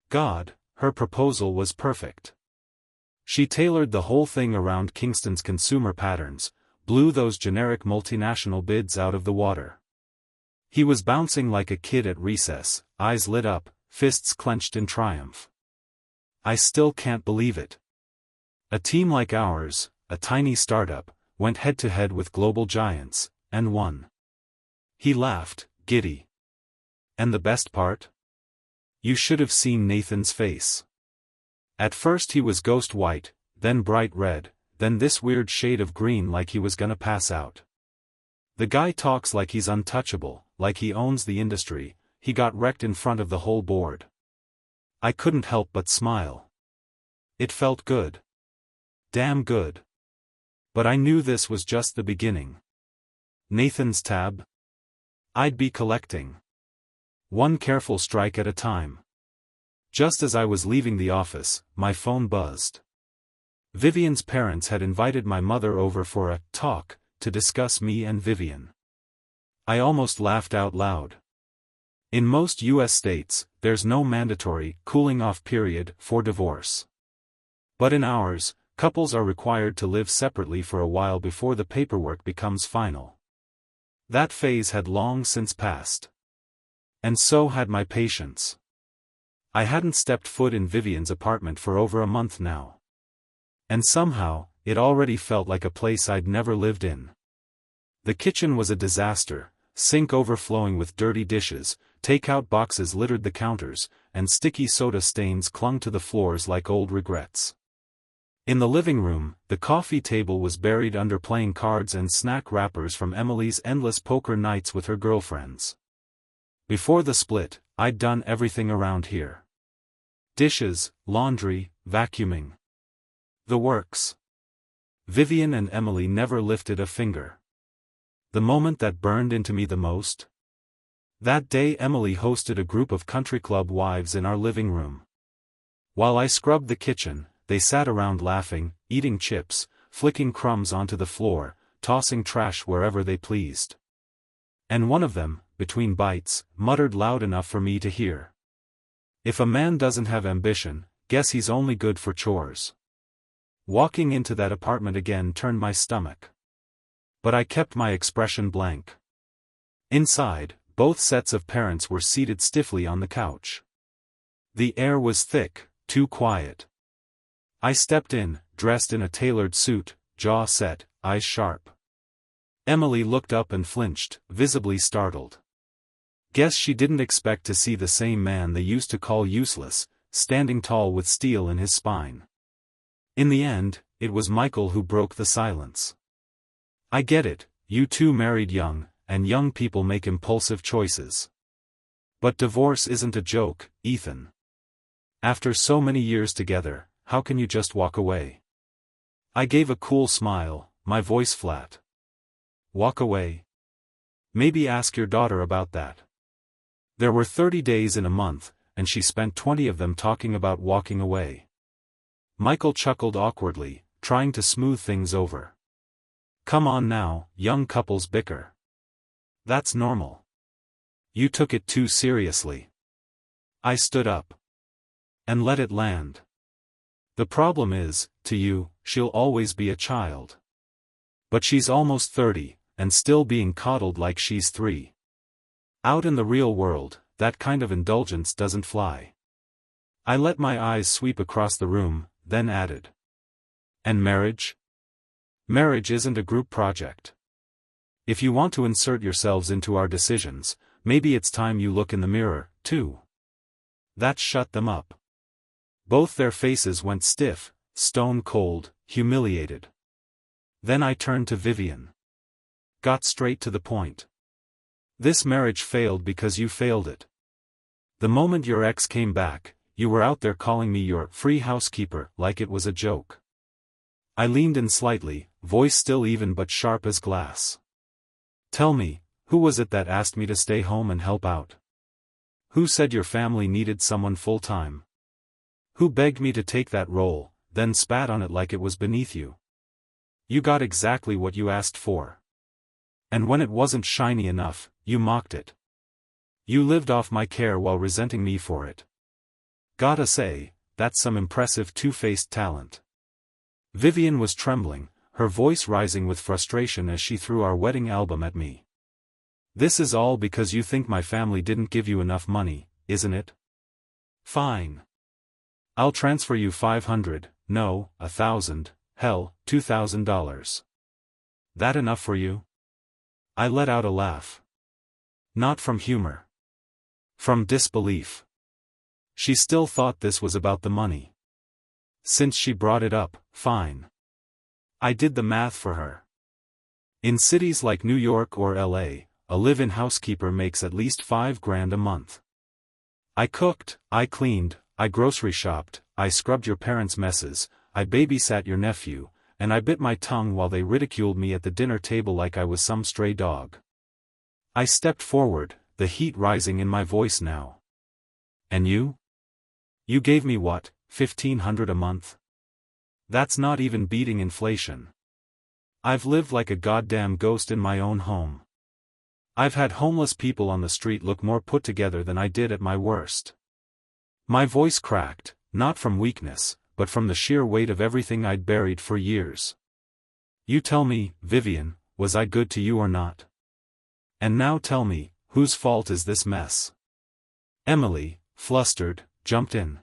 Speaker 1: God, her proposal was perfect. She tailored the whole thing around Kingston's consumer patterns, blew those generic multinational bids out of the water. He was bouncing like a kid at recess, eyes lit up, fists clenched in triumph. I still can't believe it. A team like ours, a tiny startup, went head-to-head with global giants, and won. He laughed, giddy. And the best part? You should have seen Nathan's face. At first he was ghost white, then bright red, then this weird shade of green like he was gonna pass out. The guy talks like he's untouchable, like he owns the industry. He got wrecked in front of the whole board. I couldn't help but smile. It felt good. Damn good. But I knew this was just the beginning. Nathan's tab? I'd be collecting. One careful strike at a time. Just as I was leaving the office, my phone buzzed. Vivian's parents had invited my mother over for a talk to discuss me and Vivian. I almost laughed out loud. In most U.S. states, there's no mandatory cooling-off period for divorce. But in ours, couples are required to live separately for a while before the paperwork becomes final. That phase had long since passed. And so had my patience. I hadn't stepped foot in Vivian's apartment for over a month now. And somehow, it already felt like a place I'd never lived in. The kitchen was a disaster, sink overflowing with dirty dishes, take-out boxes littered the counters, and sticky soda stains clung to the floors like old regrets. In the living room, the coffee table was buried under playing cards and snack wrappers from Emily's endless poker nights with her girlfriends. Before the split, I'd done everything around here. Dishes, laundry, vacuuming. The works. Vivian and Emily never lifted a finger. The moment that burned into me the most? That day Emily hosted a group of country club wives in our living room. While I scrubbed the kitchen, they sat around laughing, eating chips, flicking crumbs onto the floor, tossing trash wherever they pleased. And one of them, between bites, muttered loud enough for me to hear. If a man doesn't have ambition, guess he's only good for chores. Walking into that apartment again turned my stomach. But I kept my expression blank. Inside, both sets of parents were seated stiffly on the couch. The air was thick, too quiet. I stepped in, dressed in a tailored suit, jaw set, eyes sharp. Emily looked up and flinched, visibly startled. Guess she didn't expect to see the same man they used to call useless, standing tall with steel in his spine. In the end, it was Michael who broke the silence. I get it, you two married young, and young people make impulsive choices. But divorce isn't a joke, Ethan. After so many years together, how can you just walk away? I gave a cool smile, my voice flat. Walk away? Maybe ask your daughter about that. There were 30 days in a month, and she spent 20 of them talking about walking away. Michael chuckled awkwardly, trying to smooth things over. Come on now, young couples bicker. That's normal. You took it too seriously. I stood up. And let it land. The problem is, to you, she'll always be a child. But she's almost 30, and still being coddled like she's 3. Out in the real world, that kind of indulgence doesn't fly. I let my eyes sweep across the room, then added. And marriage? Marriage isn't a group project. If you want to insert yourselves into our decisions, maybe it's time you look in the mirror, too. That shut them up. Both their faces went stiff, stone cold, humiliated. Then I turned to Vivian. Got straight to the point. This marriage failed because you failed it. The moment your ex came back, you were out there calling me your free housekeeper like it was a joke. I leaned in slightly, voice still even but sharp as glass. Tell me, Who was it that asked me to stay home and help out? Who said your family needed someone full-time? Who begged me to take that role, then spat on it like it was beneath you? You got exactly what you asked for. And when it wasn't shiny enough, you mocked it. You lived off my care while resenting me for it. Gotta say, that's some impressive two-faced talent. Vivian was trembling, her voice rising with frustration as she threw our wedding album at me. This is all because you think my family didn't give you enough money, isn't it? Fine. I'll transfer you $500, no, $1,000, hell, $2,000. That enough for you? I let out a laugh. Not from humor. From disbelief. She still thought this was about the money. Since she brought it up, fine. I did the math for her. In cities like New York or LA, a live-in housekeeper makes at least $5,000 a month. I cooked, I cleaned, I grocery shopped, I scrubbed your parents' messes, I babysat your nephew, and I bit my tongue while they ridiculed me at the dinner table like I was some stray dog. I stepped forward, the heat rising in my voice now. And you? You gave me what, $1,500 a month? That's not even beating inflation. I've lived like a goddamn ghost in my own home. I've had homeless people on the street look more put together than I did at my worst. My voice cracked, not from weakness, but from the sheer weight of everything I'd buried for years. You tell me, Vivian, was I good to you or not? And now tell me, whose fault is this mess? Emily, flustered, jumped in.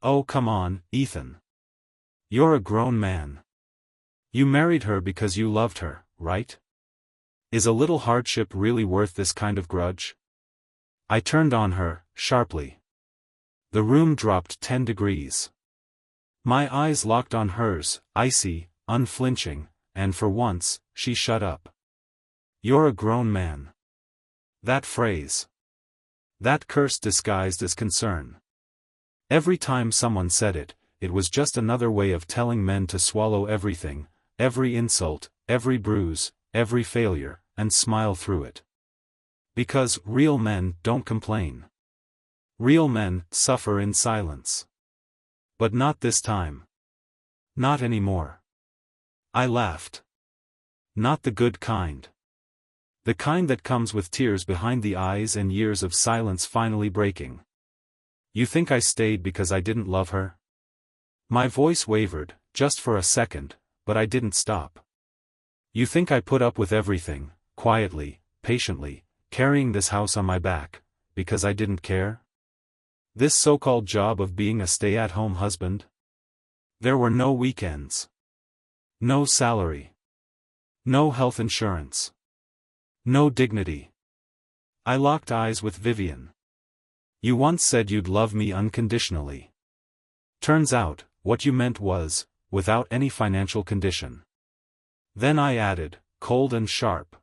Speaker 1: Oh come on, Ethan. You're a grown man. You married her because you loved her, right? Is a little hardship really worth this kind of grudge? I turned on her, sharply. The room dropped 10 degrees. My eyes locked on hers, icy, unflinching, and for once, she shut up. You're a grown man. That phrase. That curse disguised as concern. Every time someone said it, it was just another way of telling men to swallow everything, every insult, every bruise, every failure, and smile through it. Because real men don't complain. Real men suffer in silence. But not this time. Not anymore. I laughed. Not the good kind. The kind that comes with tears behind the eyes and years of silence finally breaking. You think I stayed because I didn't love her? My voice wavered, just for a second, but I didn't stop. You think I put up with everything, quietly, patiently, carrying this house on my back, because I didn't care? This so-called job of being a stay-at-home husband? There were no weekends. No salary. No health insurance. No dignity. I locked eyes with Vivian. You once said you'd love me unconditionally. Turns out, what you meant was, without any financial condition. Then I added, cold and sharp.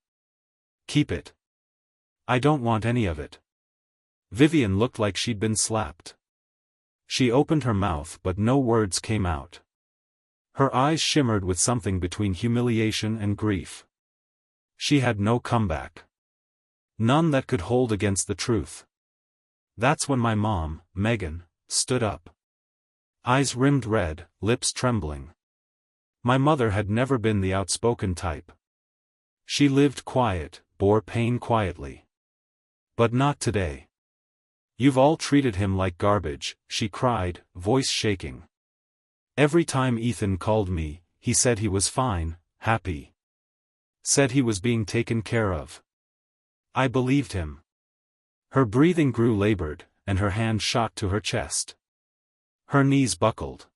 Speaker 1: Keep it. I don't want any of it. Vivian looked like she'd been slapped. She opened her mouth but no words came out. Her eyes shimmered with something between humiliation and grief. She had no comeback. None that could hold against the truth. That's when my mom, Megan, stood up. Eyes rimmed red, lips trembling. My mother had never been the outspoken type. She lived quiet, bore pain quietly. But not today. You've all treated him like garbage, she cried, voice shaking. Every time Ethan called me, he said he was fine, happy. Said he was being taken care of. I believed him. Her breathing grew labored, and her hand shot to her chest. Her knees buckled.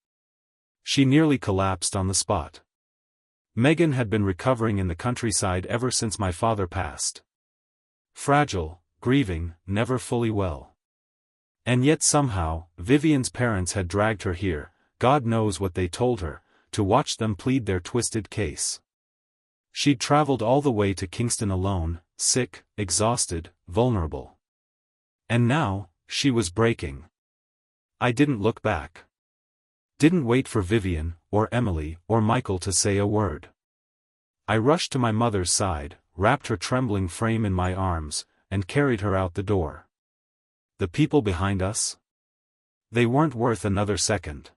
Speaker 1: She nearly collapsed on the spot. Megan had been recovering in the countryside ever since my father passed. Fragile, grieving, never fully well. And yet somehow, Vivian's parents had dragged her here, God knows what they told her, to watch them plead their twisted case. She'd traveled all the way to Kingston alone, sick, exhausted, vulnerable. And now, she was breaking. I didn't look back. Didn't wait for Vivian, or Emily, or Michael to say a word. I rushed to my mother's side, wrapped her trembling frame in my arms, and carried her out the door. The people behind us? They weren't worth another second.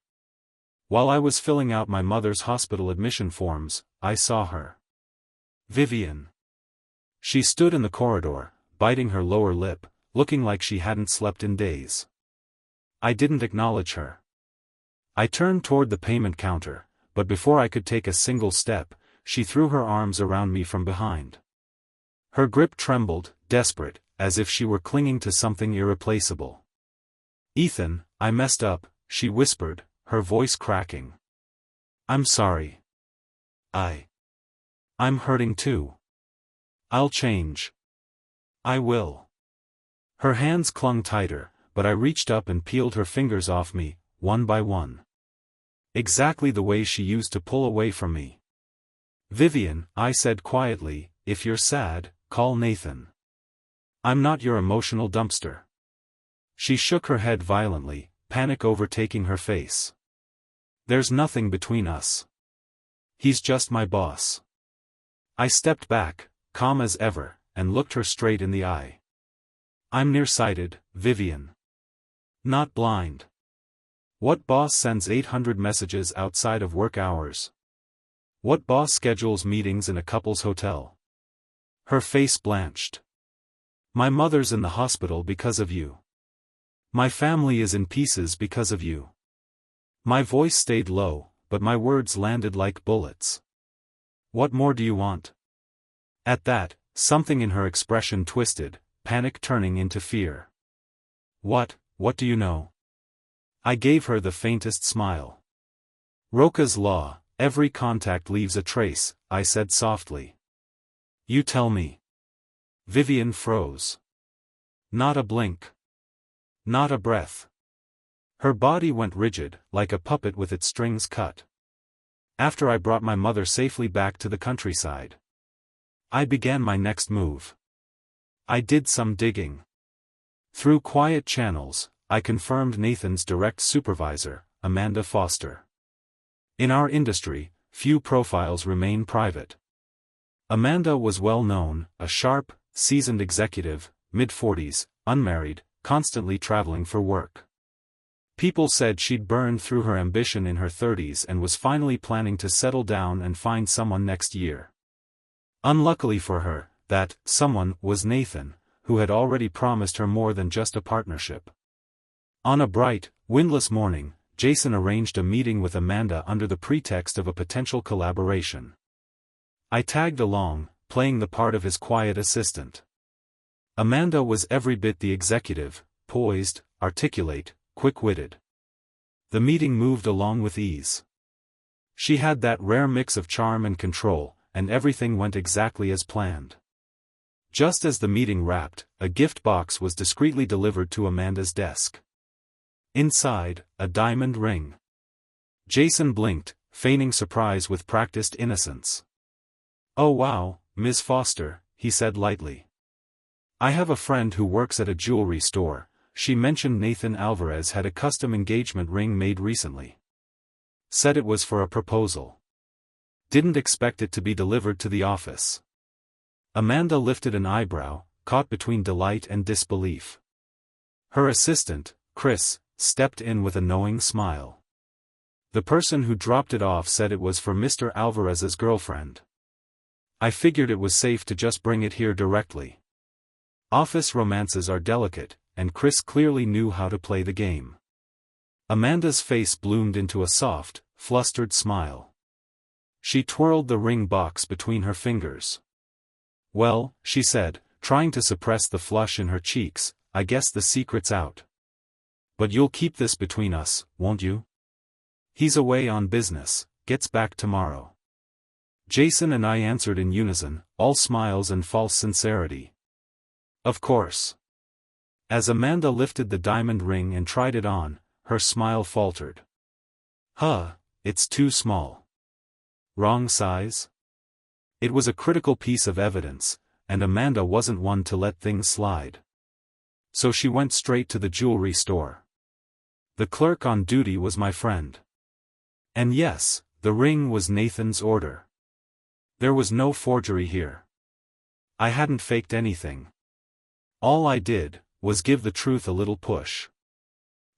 Speaker 1: While I was filling out my mother's hospital admission forms, I saw her. Vivian. She stood in the corridor, biting her lower lip, looking like she hadn't slept in days. I didn't acknowledge her. I turned toward the payment counter, but before I could take a single step, she threw her arms around me from behind. Her grip trembled, desperate, as if she were clinging to something irreplaceable. "Ethan, I messed up," she whispered, her voice cracking. "I'm sorry. I'm hurting too. I'll change. I will." Her hands clung tighter, but I reached up and peeled her fingers off me, one by one. Exactly the way she used to pull away from me. "Vivian," I said quietly, "if you're sad, call Nathan. I'm not your emotional dumpster." She shook her head violently, panic overtaking her face. "There's nothing between us. He's just my boss." I stepped back, calm as ever, and looked her straight in the eye. "I'm nearsighted, Vivian. Not blind. What boss sends 800 messages outside of work hours? What boss schedules meetings in a couple's hotel?" Her face blanched. "My mother's in the hospital because of you. My family is in pieces because of you." My voice stayed low, but my words landed like bullets. "What more do you want?" At that, something in her expression twisted, panic turning into fear. What do you know?" I gave her the faintest smile. "Roca's law, every contact leaves a trace," I said softly. "You tell me." Vivian froze. Not a blink. Not a breath. Her body went rigid, like a puppet with its strings cut. After I brought my mother safely back to the countryside, I began my next move. I did some digging. Through quiet channels, I confirmed Nathan's direct supervisor, Amanda Foster. In our industry, few profiles remain private. Amanda was well known, a sharp, seasoned executive, mid-40s, unmarried, constantly traveling for work. People said she'd burned through her ambition in her 30s and was finally planning to settle down and find someone next year. Unluckily for her, that someone was Nathan, who had already promised her more than just a partnership. On a bright, windless morning, Jason arranged a meeting with Amanda under the pretext of a potential collaboration. I tagged along, playing the part of his quiet assistant. Amanda was every bit the executive, poised, articulate, quick-witted. The meeting moved along with ease. She had that rare mix of charm and control, and everything went exactly as planned. Just as the meeting wrapped, a gift box was discreetly delivered to Amanda's desk. Inside, a diamond ring. Jason blinked, feigning surprise with practiced innocence. "Oh wow, Ms. Foster," he said lightly. "I have a friend who works at a jewelry store. She mentioned Nathan Alvarez had a custom engagement ring made recently. Said it was for a proposal. Didn't expect it to be delivered to the office." Amanda lifted an eyebrow, caught between delight and disbelief. Her assistant, Chris, stepped in with a knowing smile. "The person who dropped it off said it was for Mr. Alvarez's girlfriend. I figured it was safe to just bring it here directly. Office romances are delicate, and Chris clearly knew how to play the game." Amanda's face bloomed into a soft, flustered smile. She twirled the ring box between her fingers. "Well," she said, trying to suppress the flush in her cheeks, "I guess the secret's out. But you'll keep this between us, won't you? He's away on business, gets back tomorrow." Jason and I answered in unison, all smiles and false sincerity. "Of course." As Amanda lifted the diamond ring and tried it on, her smile faltered. It's too small. Wrong size?" It was a critical piece of evidence, and Amanda wasn't one to let things slide. So she went straight to the jewelry store. The clerk on duty was my friend. And yes, the ring was Nathan's order. There was no forgery here. I hadn't faked anything. All I did was give the truth a little push.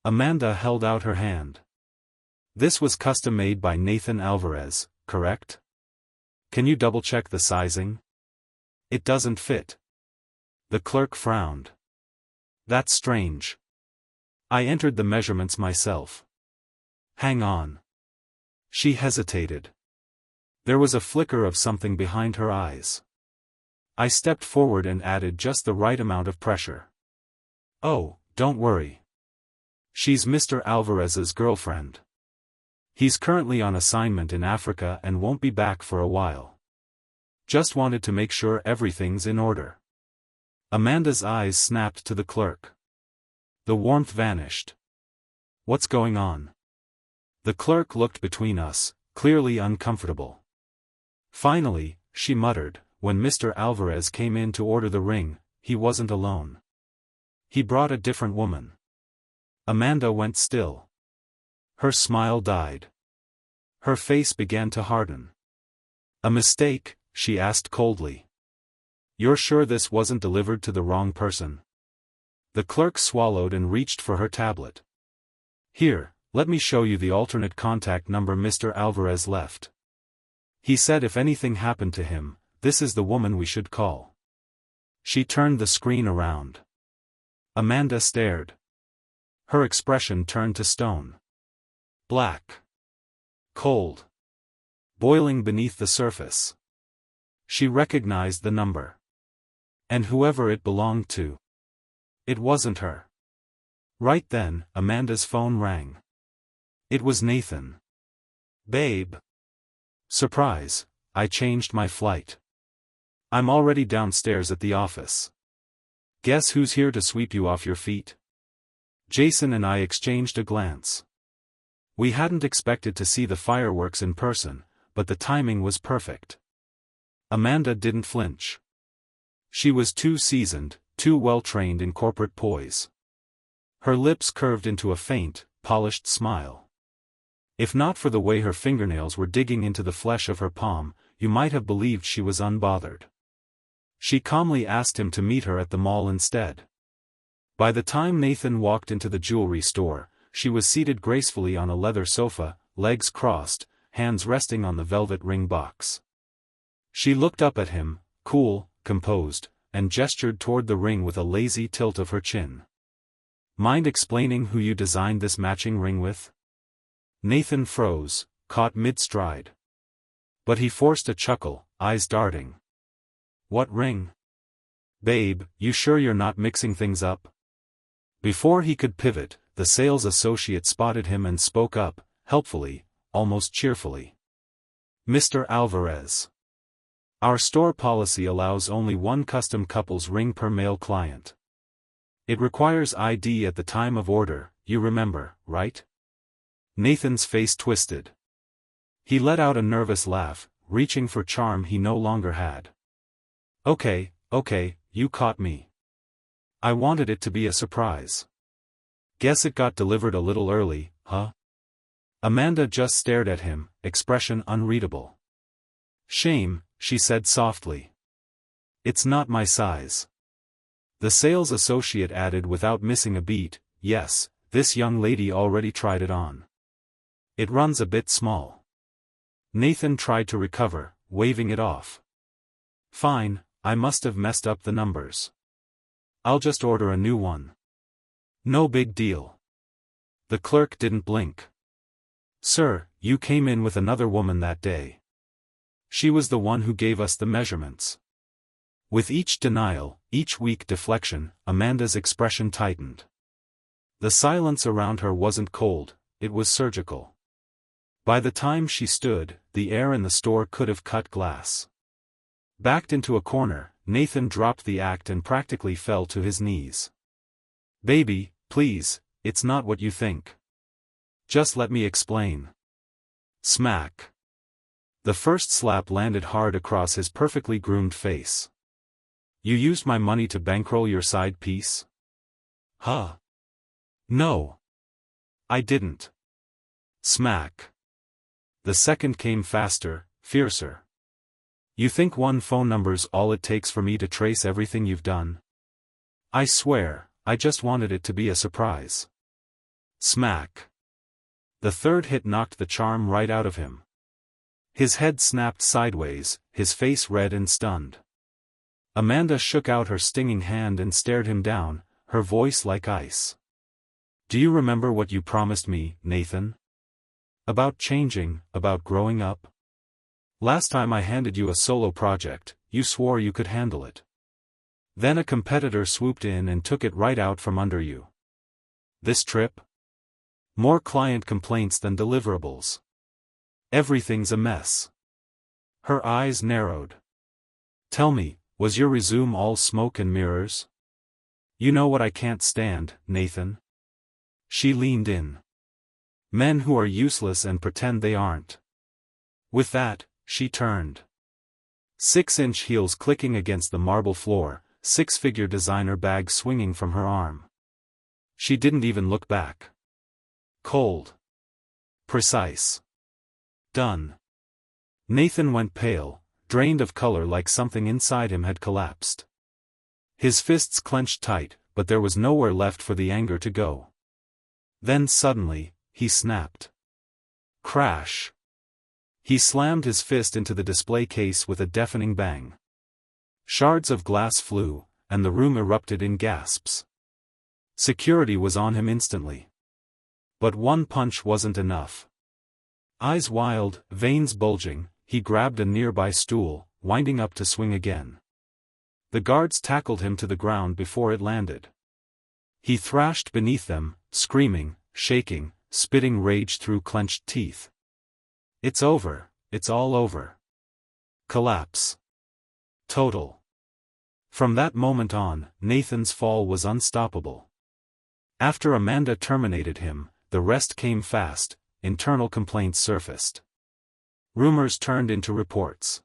Speaker 1: Amanda held out her hand. This was custom made by Nathan Alvarez, correct? Can you double-check the sizing? It doesn't fit. The clerk frowned. That's strange. I entered the measurements myself. Hang on. She hesitated. There was a flicker of something behind her eyes. I stepped forward and added just the right amount of pressure. Oh, don't worry. She's Mr. Alvarez's girlfriend. He's currently on assignment in Africa and won't be back for a while. Just wanted to make sure everything's in order. Amanda's eyes snapped to the clerk. The warmth vanished. What's going on? The clerk looked between us, clearly uncomfortable. Finally, she muttered, when Mr. Alvarez came in to order the ring, he wasn't alone. He brought a different woman. Amanda went still. Her smile died. Her face began to harden. A mistake, she asked coldly. You're sure this wasn't delivered to the wrong person? The clerk swallowed and reached for her tablet. Here, let me show you the alternate contact number Mr. Alvarez left. He said if anything happened to him, this is the woman we should call. She turned the screen around. Amanda stared. Her expression turned to stone. Black. Cold. Boiling beneath the surface. She recognized the number. And whoever it belonged to. It wasn't her. Right then, Amanda's phone rang. It was Nathan. Babe. Surprise, I changed my flight. I'm already downstairs at the office. Guess who's here to sweep you off your feet? Jason and I exchanged a glance. We hadn't expected to see the fireworks in person, but the timing was perfect. Amanda didn't flinch. She was too seasoned, too well-trained in corporate poise. Her lips curved into a faint, polished smile. If not for the way her fingernails were digging into the flesh of her palm, you might have believed she was unbothered. She calmly asked him to meet her at the mall instead. By the time Nathan walked into the jewelry store, she was seated gracefully on a leather sofa, legs crossed, hands resting on the velvet ring box. She looked up at him, cool, composed, and gestured toward the ring with a lazy tilt of her chin. Mind explaining who you designed this matching ring with? Nathan froze, caught mid-stride. But he forced a chuckle, eyes darting. What ring? Babe, you sure you're not mixing things up? Before he could pivot, the sales associate spotted him and spoke up, helpfully, almost cheerfully. Mr. Alvarez. Our store policy allows only one custom couple's ring per male client. It requires ID at the time of order, you remember, right? Nathan's face twisted. He let out a nervous laugh, reaching for charm he no longer had. Okay, you caught me. I wanted it to be a surprise. Guess it got delivered a little early, huh? Amanda just stared at him, expression unreadable. Shame, she said softly. It's not my size. The sales associate added without missing a beat, yes, this young lady already tried it on. It runs a bit small. Nathan tried to recover, waving it off. Fine, I must have messed up the numbers. I'll just order a new one. No big deal. The clerk didn't blink. Sir, you came in with another woman that day. She was the one who gave us the measurements. With each denial, each weak deflection, Amanda's expression tightened. The silence around her wasn't cold, it was surgical. By the time she stood, the air in the store could have cut glass. Backed into a corner, Nathan dropped the act and practically fell to his knees. Baby, please, it's not what you think. Just let me explain. Smack. The first slap landed hard across his perfectly groomed face. You used my money to bankroll your side piece? Huh? No. I didn't. Smack. The second came faster, fiercer. You think one phone number's all it takes for me to trace everything you've done? I swear, I just wanted it to be a surprise. Smack. The third hit knocked the charm right out of him. His head snapped sideways, his face red and stunned. Amanda shook out her stinging hand and stared him down, her voice like ice. Do you remember what you promised me, Nathan? About changing, about growing up? Last time I handed you a solo project, you swore you could handle it. Then a competitor swooped in and took it right out from under you. This trip? More client complaints than deliverables. Everything's a mess. Her eyes narrowed. Tell me, was your resume all smoke and mirrors? You know what I can't stand, Nathan? She leaned in. Men who are useless and pretend they aren't. With that, she turned. 6-inch heels clicking against the marble floor, six-figure designer bag swinging from her arm. She didn't even look back. Cold. Precise. Done. Nathan went pale, drained of color like something inside him had collapsed. His fists clenched tight, but there was nowhere left for the anger to go. Then suddenly, he snapped. Crash. He slammed his fist into the display case with a deafening bang. Shards of glass flew, and the room erupted in gasps. Security was on him instantly. But one punch wasn't enough. Eyes wild, veins bulging, he grabbed a nearby stool, winding up to swing again. The guards tackled him to the ground before it landed. He thrashed beneath them, screaming, shaking, spitting rage through clenched teeth. It's over, it's all over. Collapse. Total. From that moment on, Nathan's fall was unstoppable. After Amanda terminated him, the rest came fast, internal complaints surfaced. Rumors turned into reports.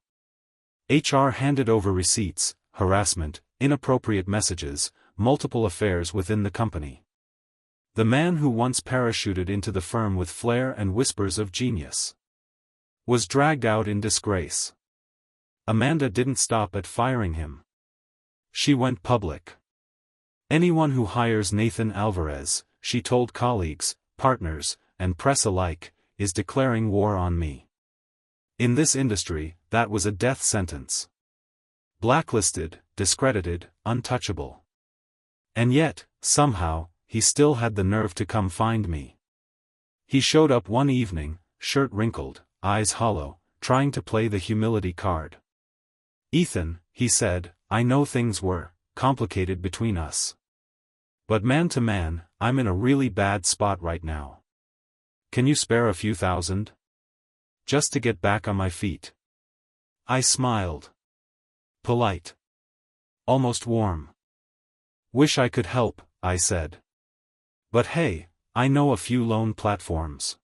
Speaker 1: HR handed over receipts, harassment, inappropriate messages, multiple affairs within the company. The man who once parachuted into the firm with flair and whispers of genius was dragged out in disgrace. Amanda didn't stop at firing him. She went public. Anyone who hires Nathan Alvarez, she told colleagues, partners, and press alike, is declaring war on me. In this industry, that was a death sentence. Blacklisted, discredited, untouchable. And yet, somehow, he still had the nerve to come find me. He showed up one evening, shirt wrinkled, eyes hollow, trying to play the humility card. Ethan, he said, I know things were complicated between us. But man to man, I'm in a really bad spot right now. Can you spare a few thousand? Just to get back on my feet. I smiled. Polite. Almost warm. Wish I could help, I said. But hey, I know a few loan platforms.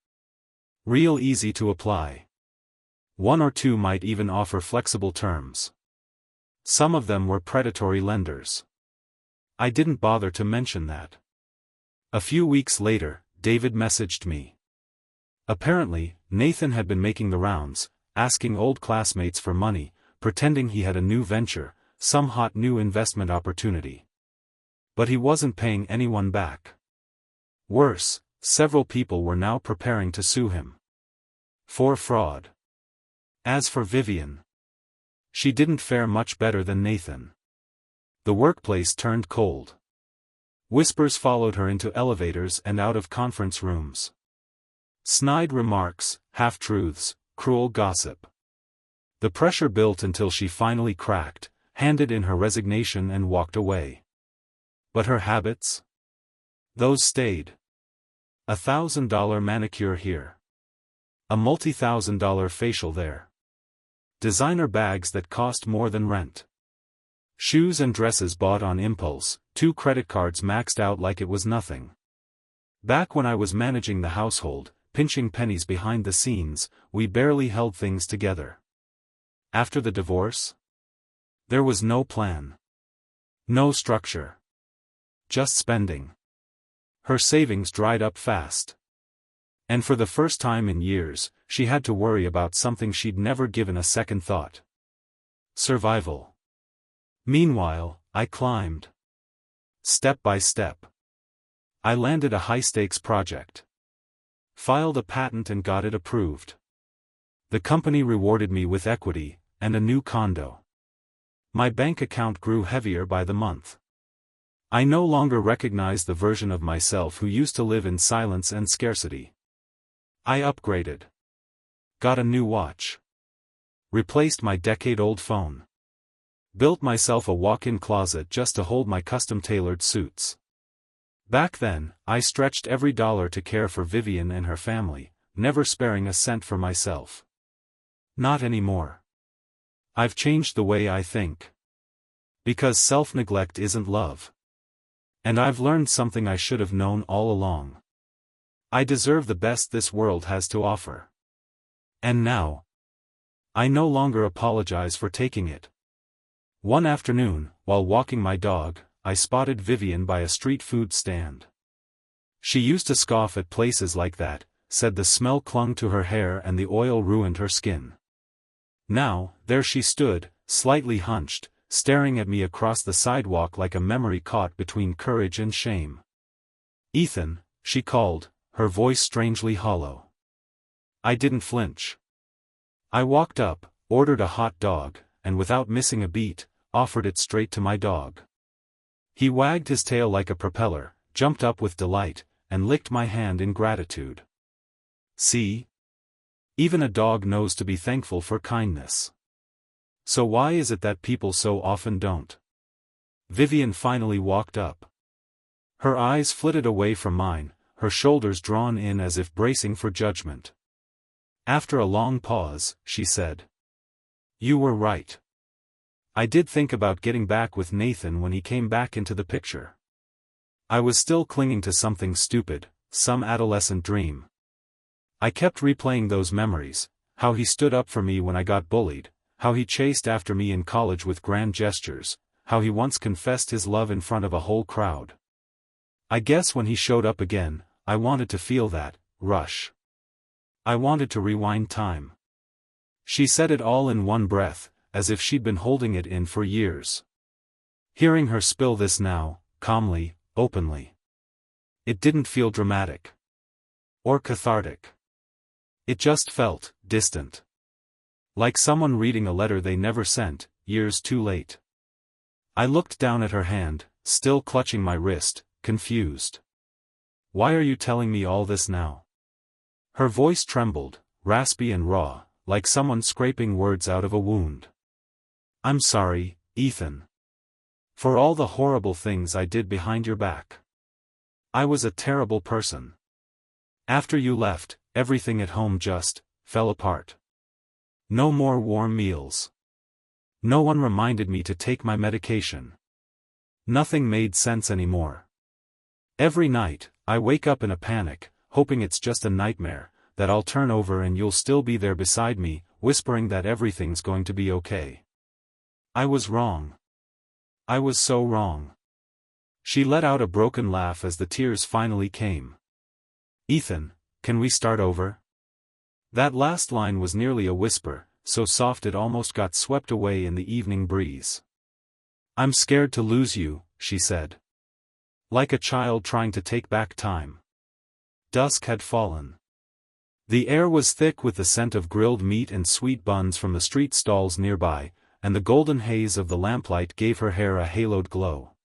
Speaker 1: Real easy to apply. One or two might even offer flexible terms. Some of them were predatory lenders. I didn't bother to mention that. A few weeks later, David messaged me. Apparently, Nathan had been making the rounds, asking old classmates for money, pretending he had a new venture, some hot new investment opportunity. But he wasn't paying anyone back. Worse, several people were now preparing to sue him for fraud. As for Vivian, she didn't fare much better than Nathan. The workplace turned cold. Whispers followed her into elevators and out of conference rooms. Snide remarks, half-truths, cruel gossip. The pressure built until she finally cracked, handed in her resignation and walked away. But her habits? Those stayed. $1,000 manicure here. A multi-$1,000 facial there. Designer bags that cost more than rent. Shoes and dresses bought on impulse, 2 credit cards maxed out like it was nothing. Back when I was managing the household, pinching pennies behind the scenes, we barely held things together. After the divorce? There was no plan. No structure. Just spending. Her savings dried up fast. And for the first time in years, she had to worry about something she'd never given a second thought. Survival. Meanwhile, I climbed. Step by step. I landed a high-stakes project. Filed a patent and got it approved. The company rewarded me with equity, and a new condo. My bank account grew heavier by the month. I no longer recognized the version of myself who used to live in silence and scarcity. I upgraded. Got a new watch. Replaced my decade-old phone. Built myself a walk-in closet just to hold my custom-tailored suits. Back then, I stretched every dollar to care for Vivian and her family, never sparing a cent for myself. Not anymore. I've changed the way I think. Because self-neglect isn't love. And I've learned something I should have known all along. I deserve the best this world has to offer. And now, I no longer apologize for taking it. One afternoon, while walking my dog, I spotted Vivian by a street food stand. She used to scoff at places like that, said the smell clung to her hair and the oil ruined her skin. Now, there she stood, slightly hunched, staring at me across the sidewalk like a memory caught between courage and shame. "Ethan," she called, her voice strangely hollow. I didn't flinch. I walked up, ordered a hot dog, and without missing a beat, offered it straight to my dog. He wagged his tail like a propeller, jumped up with delight, and licked my hand in gratitude. See? Even a dog knows to be thankful for kindness. So why is it that people so often don't? Vivian finally walked up. Her eyes flitted away from mine, her shoulders drawn in as if bracing for judgment. After a long pause, she said, "You were right. I did think about getting back with Nathan when he came back into the picture. I was still clinging to something stupid, some adolescent dream. I kept replaying those memories, how he stood up for me when I got bullied, how he chased after me in college with grand gestures, how he once confessed his love in front of a whole crowd. I guess when he showed up again, I wanted to feel that rush. I wanted to rewind time." She said it all in one breath, as if she'd been holding it in for years. Hearing her spill this now, calmly, openly. It didn't feel dramatic. Or cathartic. It just felt distant. Like someone reading a letter they never sent, years too late. I looked down at her hand, still clutching my wrist, confused. "Why are you telling me all this now?" Her voice trembled, raspy and raw, like someone scraping words out of a wound. "I'm sorry, Ethan. For all the horrible things I did behind your back. I was a terrible person. After you left, everything at home just fell apart. No more warm meals. No one reminded me to take my medication. Nothing made sense anymore. Every night, I wake up in a panic, hoping it's just a nightmare, that I'll turn over and you'll still be there beside me, whispering that everything's going to be okay. I was wrong. I was so wrong." She let out a broken laugh as the tears finally came. "Ethan, can we start over?" That last line was nearly a whisper, so soft it almost got swept away in the evening breeze. "I'm scared to lose you," she said. Like a child trying to take back time. Dusk had fallen. The air was thick with the scent of grilled meat and sweet buns from the street stalls nearby, and the golden haze of the lamplight gave her hair a haloed glow.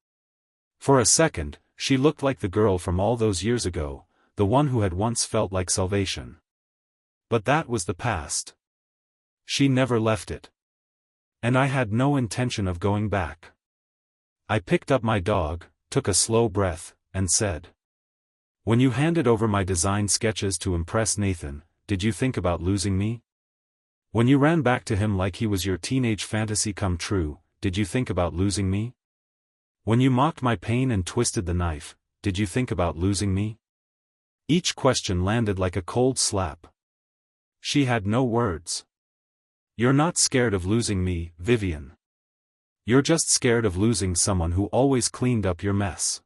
Speaker 1: For a second, she looked like the girl from all those years ago, the one who had once felt like salvation. But that was the past. She never left it. And I had no intention of going back. I picked up my dog, took a slow breath, and said, "When you handed over my design sketches to impress Nathan, did you think about losing me? When you ran back to him like he was your teenage fantasy come true, did you think about losing me? When you mocked my pain and twisted the knife, did you think about losing me?" Each question landed like a cold slap. She had no words. "You're not scared of losing me, Vivian. You're just scared of losing someone who always cleaned up your mess."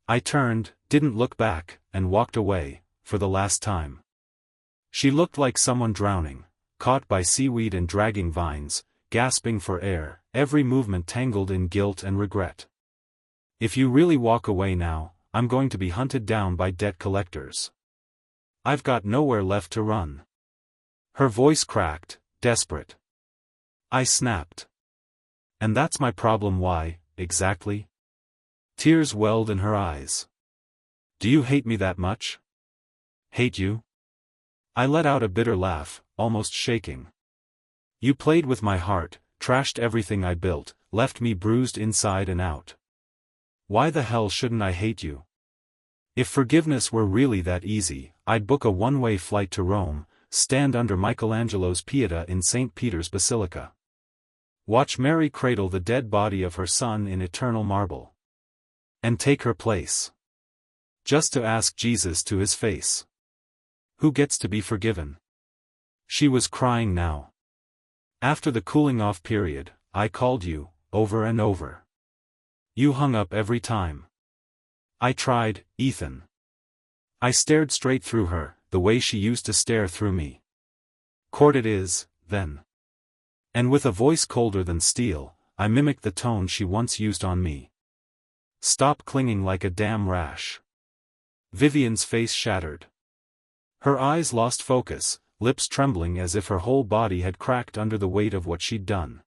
Speaker 1: I turned, didn't look back, and walked away, for the last time. She looked like someone drowning, caught by seaweed and dragging vines, gasping for air, every movement tangled in guilt and regret. If you really walk away now, I'm going to be hunted down by debt collectors. I've got nowhere left to run. Her voice cracked, desperate. I snapped. And that's my problem. Why, exactly? Tears welled in her eyes. Do you hate me that much? Hate you? I let out a bitter laugh, almost shaking. You played with my heart, trashed everything I built, left me bruised inside and out. Why the hell shouldn't I hate you? If forgiveness were really that easy, I'd book a one-way flight to Rome, stand under Michelangelo's Pietà in St. Peter's Basilica. Watch Mary cradle the dead body of her son in eternal marble. And take her place. Just to ask Jesus to his face. Who gets to be forgiven? She was crying now. After the cooling-off period, I called you, over and over. You hung up every time. I tried, Ethan. I stared straight through her, the way she used to stare through me. Court it is, then. And with a voice colder than steel, I mimicked the tone she once used on me. Stop clinging like a damn rash. Vivian's face shattered. Her eyes lost focus, lips trembling as if her whole body had cracked under the weight of what she'd done.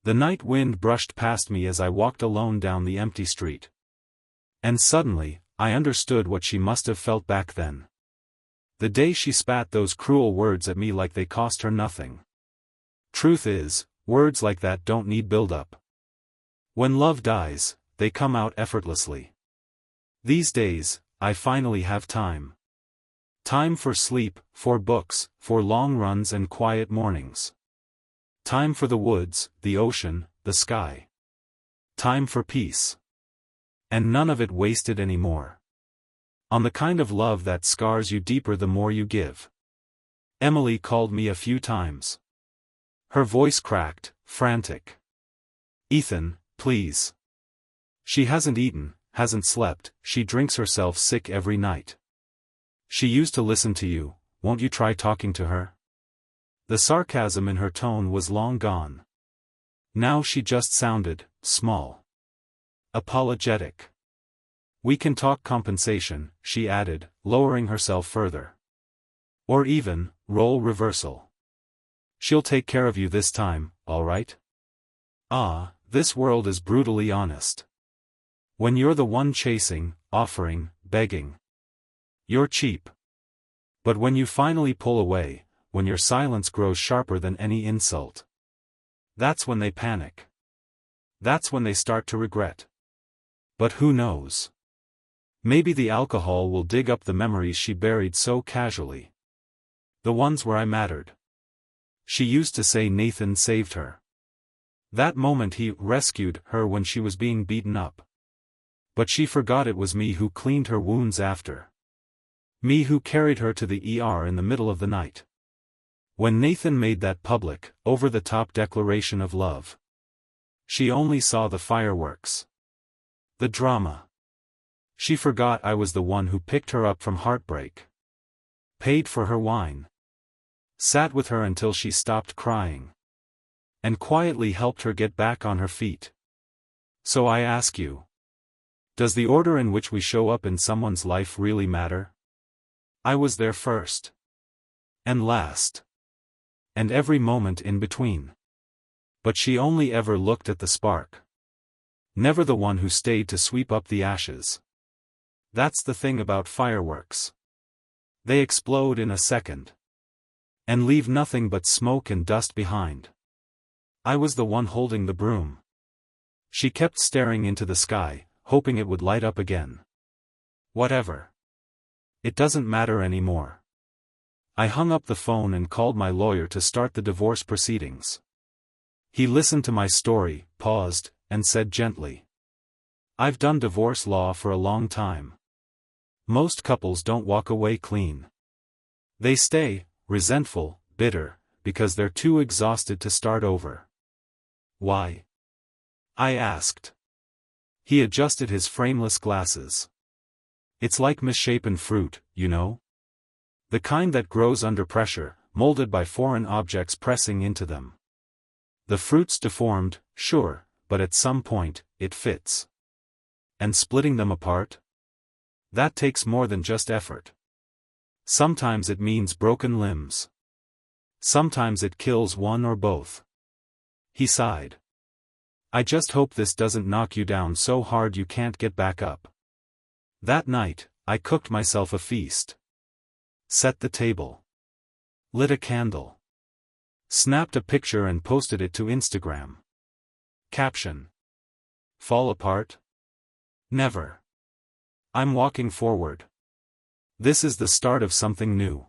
Speaker 1: The night wind brushed past me as I walked alone down the empty street. And suddenly, I understood what she must have felt back then. The day she spat those cruel words at me like they cost her nothing. Truth is, words like that don't need build-up. When love dies, they come out effortlessly. These days, I finally have time. Time for sleep, for books, for long runs and quiet mornings. Time for the woods, the ocean, the sky. Time for peace. And none of it wasted anymore. On the kind of love that scars you deeper the more you give. Emily called me a few times. Her voice cracked, frantic. Ethan, please. She hasn't eaten, hasn't slept, she drinks herself sick every night. She used to listen to you, won't you try talking to her? The sarcasm in her tone was long gone. Now she just sounded, small. Apologetic. We can talk compensation, she added, lowering herself further. Or even, role reversal. She'll take care of you this time, all right? Ah, this world is brutally honest. When you're the one chasing, offering, begging. You're cheap. But when you finally pull away, when your silence grows sharper than any insult. That's when they panic. That's when they start to regret. But who knows? Maybe the alcohol will dig up the memories she buried so casually. The ones where I mattered. She used to say Nathan saved her. That moment he rescued her when she was being beaten up. But she forgot it was me who cleaned her wounds after. Me who carried her to the ER in the middle of the night. When Nathan made that public, over-the-top declaration of love. She only saw the fireworks. The drama. She forgot I was the one who picked her up from heartbreak. Paid for her wine. Sat with her until she stopped crying. And quietly helped her get back on her feet. So I ask you. Does the order in which we show up in someone's life really matter? I was there first. And last. And every moment in between. But she only ever looked at the spark. Never the one who stayed to sweep up the ashes. That's the thing about fireworks. They explode in a second. And leave nothing but smoke and dust behind. I was the one holding the broom. She kept staring into the sky, hoping it would light up again. Whatever. It doesn't matter anymore. I hung up the phone and called my lawyer to start the divorce proceedings. He listened to my story, paused, and said gently. I've done divorce law for a long time. Most couples don't walk away clean. They stay, resentful, bitter, because they're too exhausted to start over. Why? I asked. He adjusted his frameless glasses. It's like misshapen fruit, you know? The kind that grows under pressure, molded by foreign objects pressing into them. The fruit's deformed, sure, but at some point, it fits. And splitting them apart? That takes more than just effort. Sometimes it means broken limbs. Sometimes it kills one or both. He sighed. I just hope this doesn't knock you down so hard you can't get back up. That night, I cooked myself a feast. Set the table. Lit a candle. Snapped a picture and posted it to Instagram. Caption: Fall apart? Never. I'm walking forward. This is the start of something new.